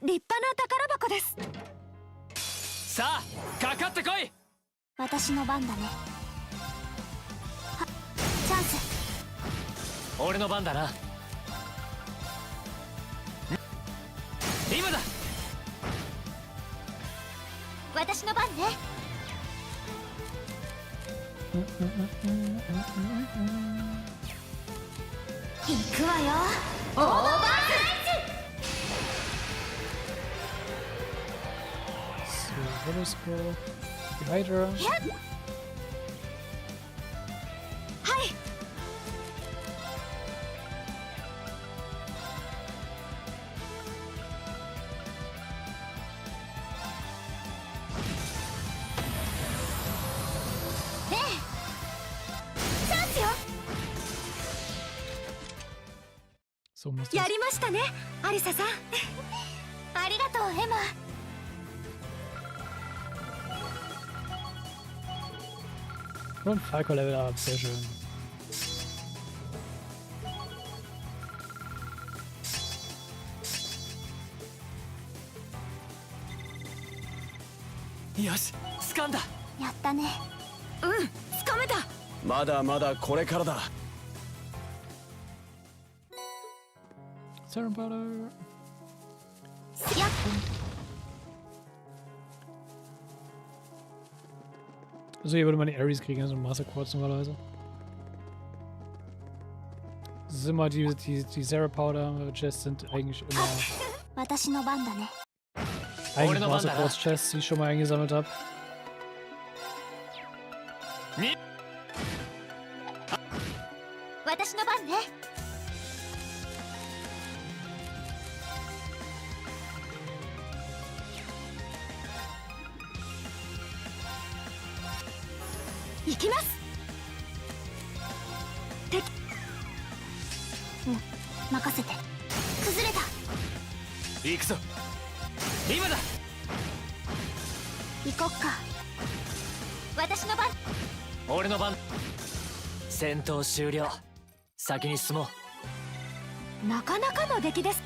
立派な宝箱です。さあ、かかってこい。私の番だね。は、チャンス。俺の番だな。今だ。私の番ね。行くわよ。オーバーサイ So, what is go? Die Hydra. ズ。はい。ええ。チャンスよ。 So muss das. やりましたね、アリサさん。ありがとうエマ。Und Falco Level Up, sehr schön. Yoshi, 掴んだ。やったね。つかめた。まだまだこれからだ。 Serum Powder. やっ Also hier würde man die Ares kriegen, also Master Quartz normalerweise. Das ist immer die Serum Powder Chests sind eigentlich immer 私の番だね。 eigentlich Master Quartz Chests, die ich schon mal eingesammelt habe. 私の番ね。行きます。任せて。崩れた。行くぞ。今だ。行こっか。私の番。俺の番。戦闘終了。先に進もう。なかなかの出来です。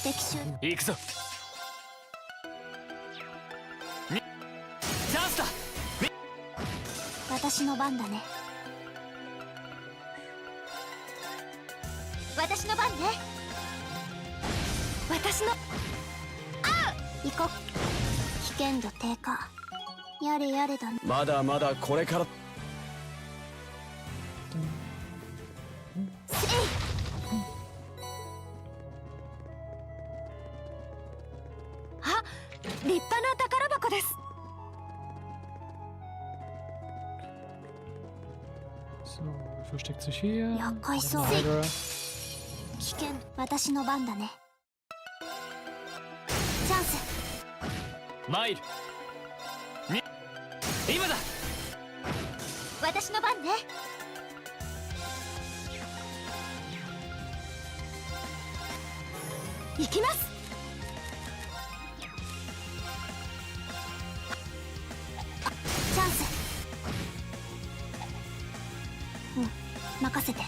敵襲。行くぞ。チャンスだ。私の番だね。私の番ね。私の。行こう。危険度低下。やれやれだね。まだまだこれから。あ、立派な宝箱です。 So, versteckt sich hier. やっかいそう。 Hydra. 危険。私の番だね。チャンス。参る。今だ。私の番ね。行きます。チャンス。任せて。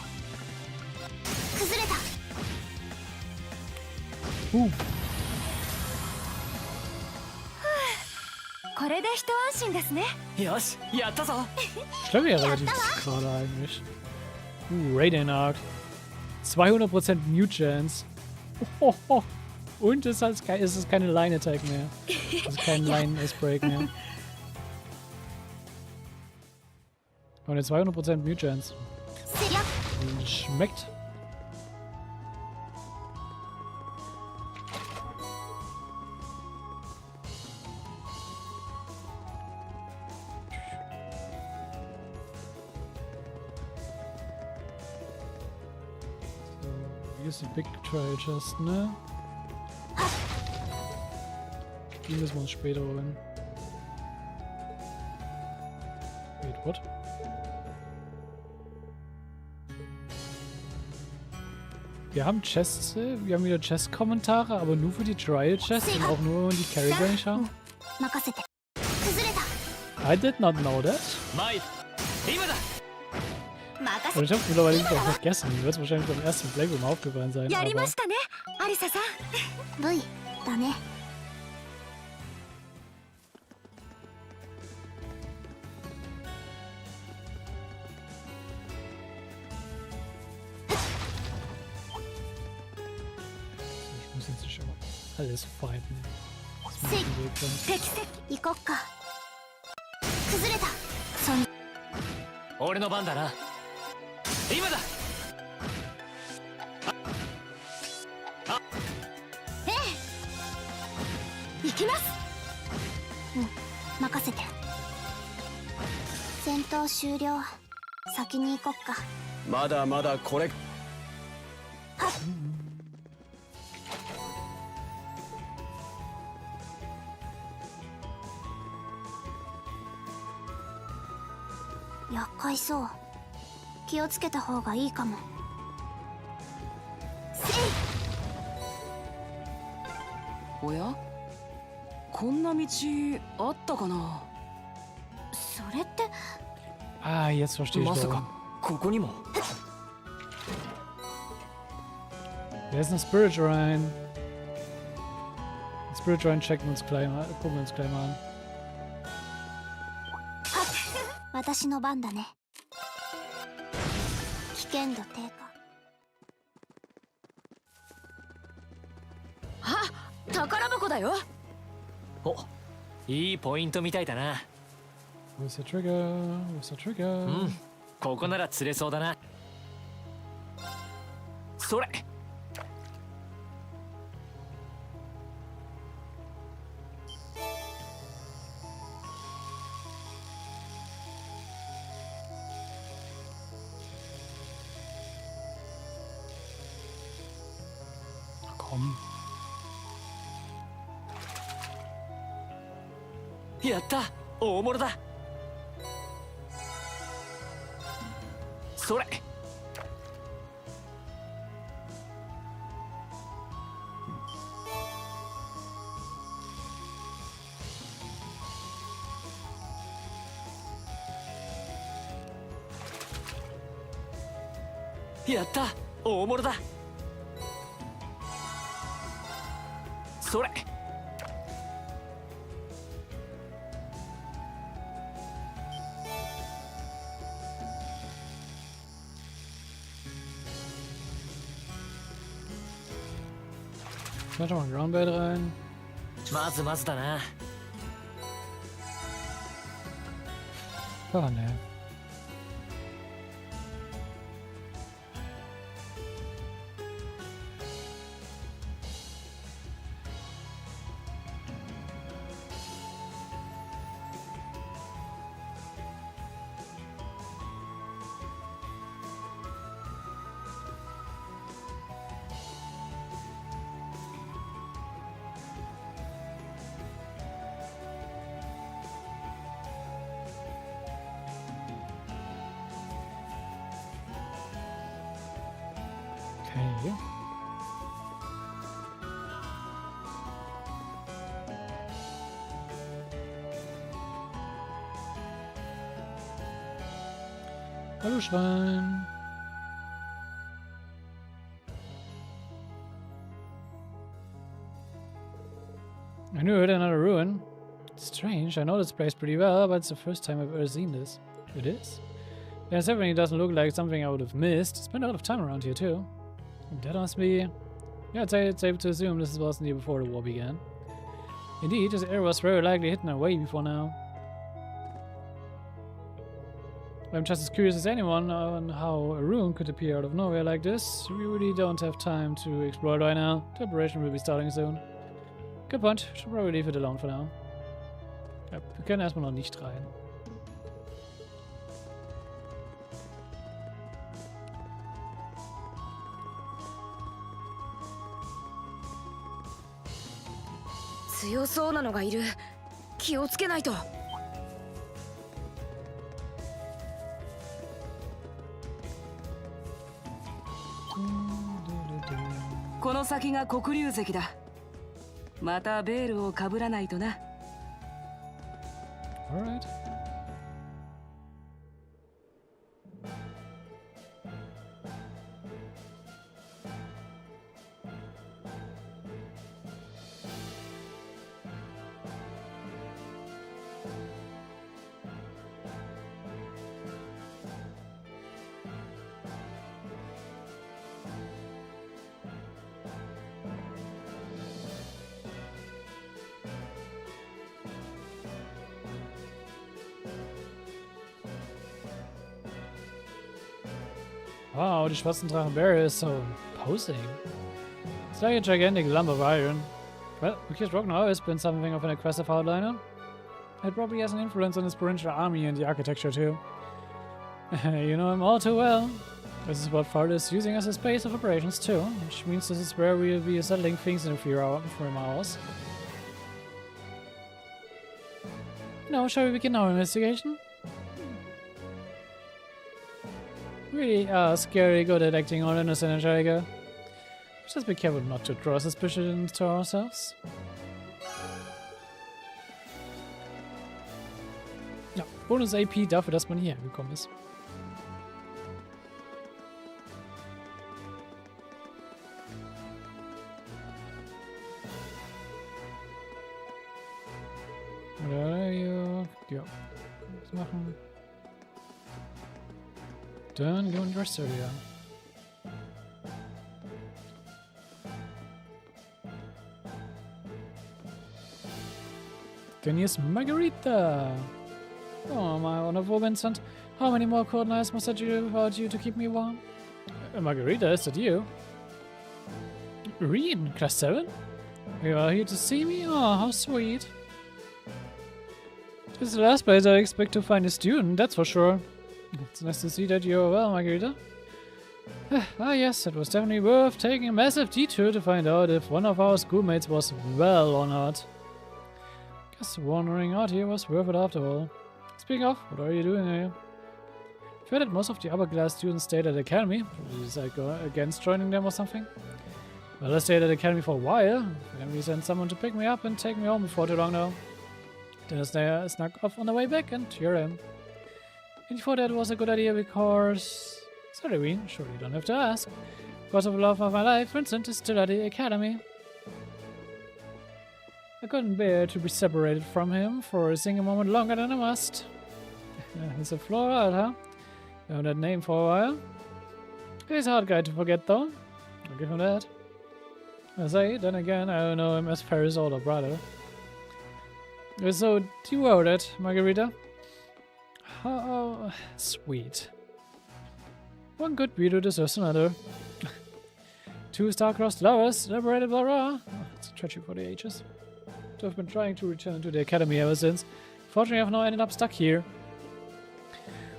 崩れた。これで一安心ですね。よし、やったぞ。 Stellen wir ja relativ gerade eigentlich. Radiant Arc. 200% Mute Chance. Und es ist keine Line Attack mehr. Also kein Line S-Break mehr. Und eine 200% Mute Chance. Schmeckt. Hier ist die Big Trial Chest, ne? Die müssen wir uns später holen. Wait, what? Wir haben Chests, wir haben wieder Chest-Kommentare, aber nur für die Trial Chests und auch nur, wenn die Carry nicht haben. I did not know that. Aber ich hab's mittlerweile nicht auch vergessen. Mir wird's wahrscheinlich beim ersten Playroom aufgefallen sein. Aber V だね。ich muss jetzt nicht immer alles fighten. Was mir in den Weg kommt. 適切。行こっか。崩れた。俺の番だな。今だ。行きます。任せて。戦闘終了。先に行こっか。まだまだこれ。厄介そう。気をつけた方がいいかも。せい。おや、こんな道あったかな。それって Ah, jetzt verstehe ich まさ warum. かここにも。 There's eine Spirit Shrine. Die Spirit Shrine checken wir uns gleich mal, gucken wir uns gleich mal an. 私の番だね。危険度低下。あ、宝箱だよ。お、いいポイントみたいだな。 Where's the trigger? Where's the trigger? うん、ここなら釣れそうだな。それ。Komm. やった、大物だ。それ。やった、大物だ。それ。Schmeiß doch mal ein Groundbait rein. まずまずだな。 Ah, ne. Okay. Hallo Schwein. I knew it, another ruin. Strange, I know this place pretty well, but it's the first time I've ever seen this. It is? Yeah, it definitely doesn't look like something I would have missed. Spent a lot of time around here too. That must be... Yeah, I'd say it's safe to assume this wasn't here before the war began. Indeed, this area was very likely hidden away before now. I'm just as curious as anyone on how a ruin could appear out of nowhere like this. We really don't have time to explore it right now. The operation will be starting soon. Good point. Should probably leave it alone for now. Ja, wir können erstmal noch nicht rein.強そうなのがいる。気をつけないと。この先が黒龍石だ。またベールをかぶらないとな。Alright. Wow, die schwarzen Drachen barrier is so imposing. It's like a gigantic lump of iron. Well, because Ragnar always been something of an aggressive outliner. It probably has an influence on his provincial army and the architecture too. You know him all too well. This is what Fard is using as a space of operations too, which means this is where we'll be settling things in a few hours. Now, shall we begin our investigation? Really scary good at acting all innocent and shy girl. Just be careful not to draw suspicion to ourselves. Ja, Bonus AP dafür, dass man hier gekommen ist. Oder ja, was machen? Dann gehen wir in die Rest Area. Then here's Margarita. Oh, my wonderful Vincent. How many more cold nights must I do without you to keep me warm? Margarita, is that you? Reen, class 7? You are here to see me? Oh, how sweet. This is the last place I expect to find a student, that's for sure. It's nice to see that you're well, Margarita. Ah yes, it was definitely worth taking a massive detour to find out if one of our schoolmates was well or not. Guess wandering out here was worth it after all. Speaking of, what are you doing here? I've heard that most of the upper class students stayed at the academy. Is that against joining them or something? Well, I stayed at the academy for a while. Then we sent someone to pick me up and take me home before too long now. Then I snuck off on the way back and here I am. And you thought that was a good idea because... Sorry, Ween, sure you don't have to ask. Because of the love of my life, Vincent is still at the academy. I couldn't bear to be separated from him for a single moment longer than I must. He's a Floral, huh? Known that name for a while. He's a hard guy to forget, though. I'll give him that. I say, then again, I don't know him as Ferris' older brother. You're so devoted, Margarita. Oh, sweet. One good beauty deserves another. Two star-crossed lovers, separated blah blah. Oh, it's a tragedy for the ages. I've been trying to return to the academy ever since. Fortunately, I've now ended up stuck here.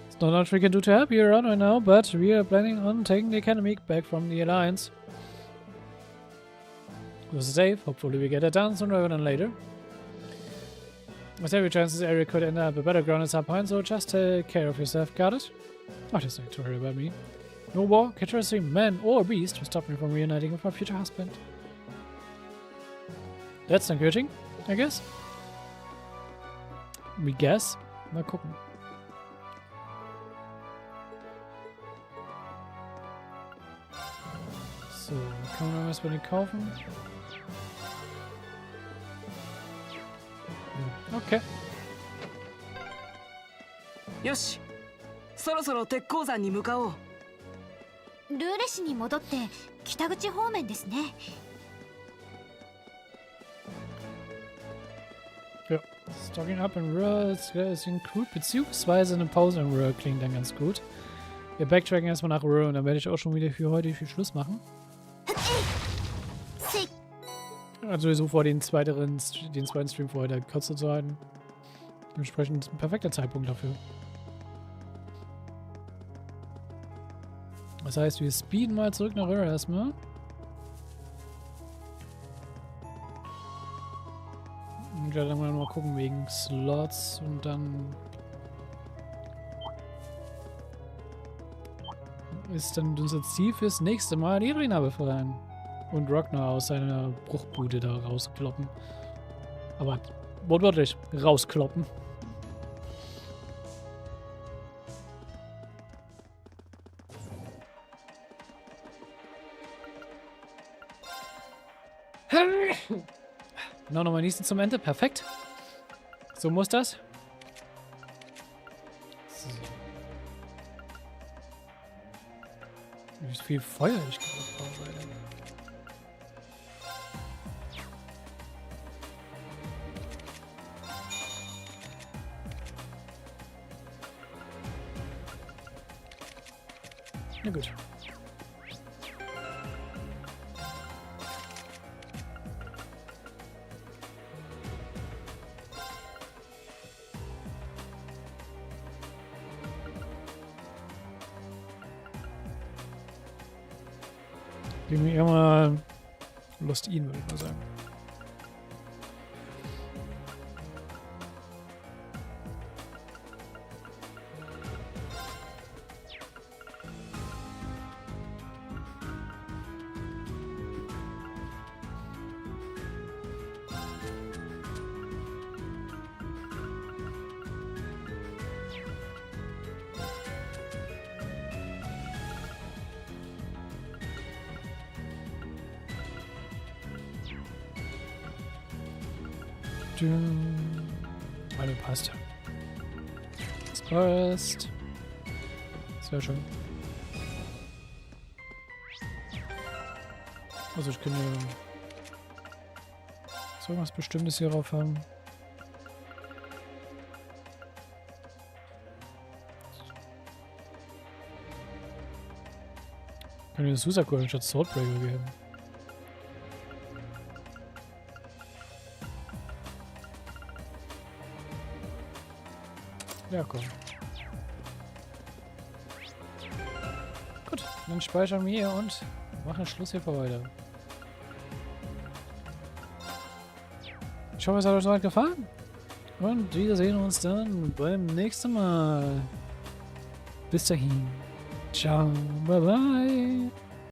There's not much we can do to help you around right now, but we are planning on taking the academy back from the Alliance. This is safe. Hopefully we get it done sooner rather than later. There's every chance this area could end up a battleground at some point, so just take care of yourself, got it? Oh, just don't worry about me. No war, catch man or beast to stop me from reuniting with my future husband. That's encouraging, I guess. We guess. Mal gucken. So, kann man was bei den kaufen? Okay. よし、そろそろ鉄鉱山に向かおう。ルーレ市に戻って北口方面ですね。Ja, Stocking up in Ruhr ist gut, beziehungsweise eine Pause in Ruhr klingt dann ganz gut. Wir backtracken erstmal nach Ruhr und dann werde ich auch schon wieder für heute viel Schluss machen. Also sowieso vor den zweiten Stream für heute kürzer zu halten. Dementsprechend ein perfekter Zeitpunkt dafür. Das heißt, wir speeden mal zurück nach Ruhr erstmal. Und ja, dann mal gucken wegen Slots und dann ist dann unser Ziel fürs nächste Mal die Arena befreien. Und Ragnar aus seiner Bruchbude da rauskloppen. Aber wortwörtlich rauskloppen. Genau, nochmal niesen zum Ende. Perfekt. So muss das. So. Wie viel Feuer ich gerade brauche, Alter. Na gut. Gehen wir eher mal Lost ihn, würde ich mal sagen. Alle passt. Das passt. Sehr schön. Also ich könnte so irgendwas Bestimmtes hier drauf haben. Können wir den Susaku anstatt Swordbreaker geben? Ja, komm. Gut, dann speichern wir hier und machen Schluss hier für heute. Ich hoffe, es hat euch soweit gefallen. Und wir sehen uns dann beim nächsten Mal. Bis dahin. Ciao, bye bye.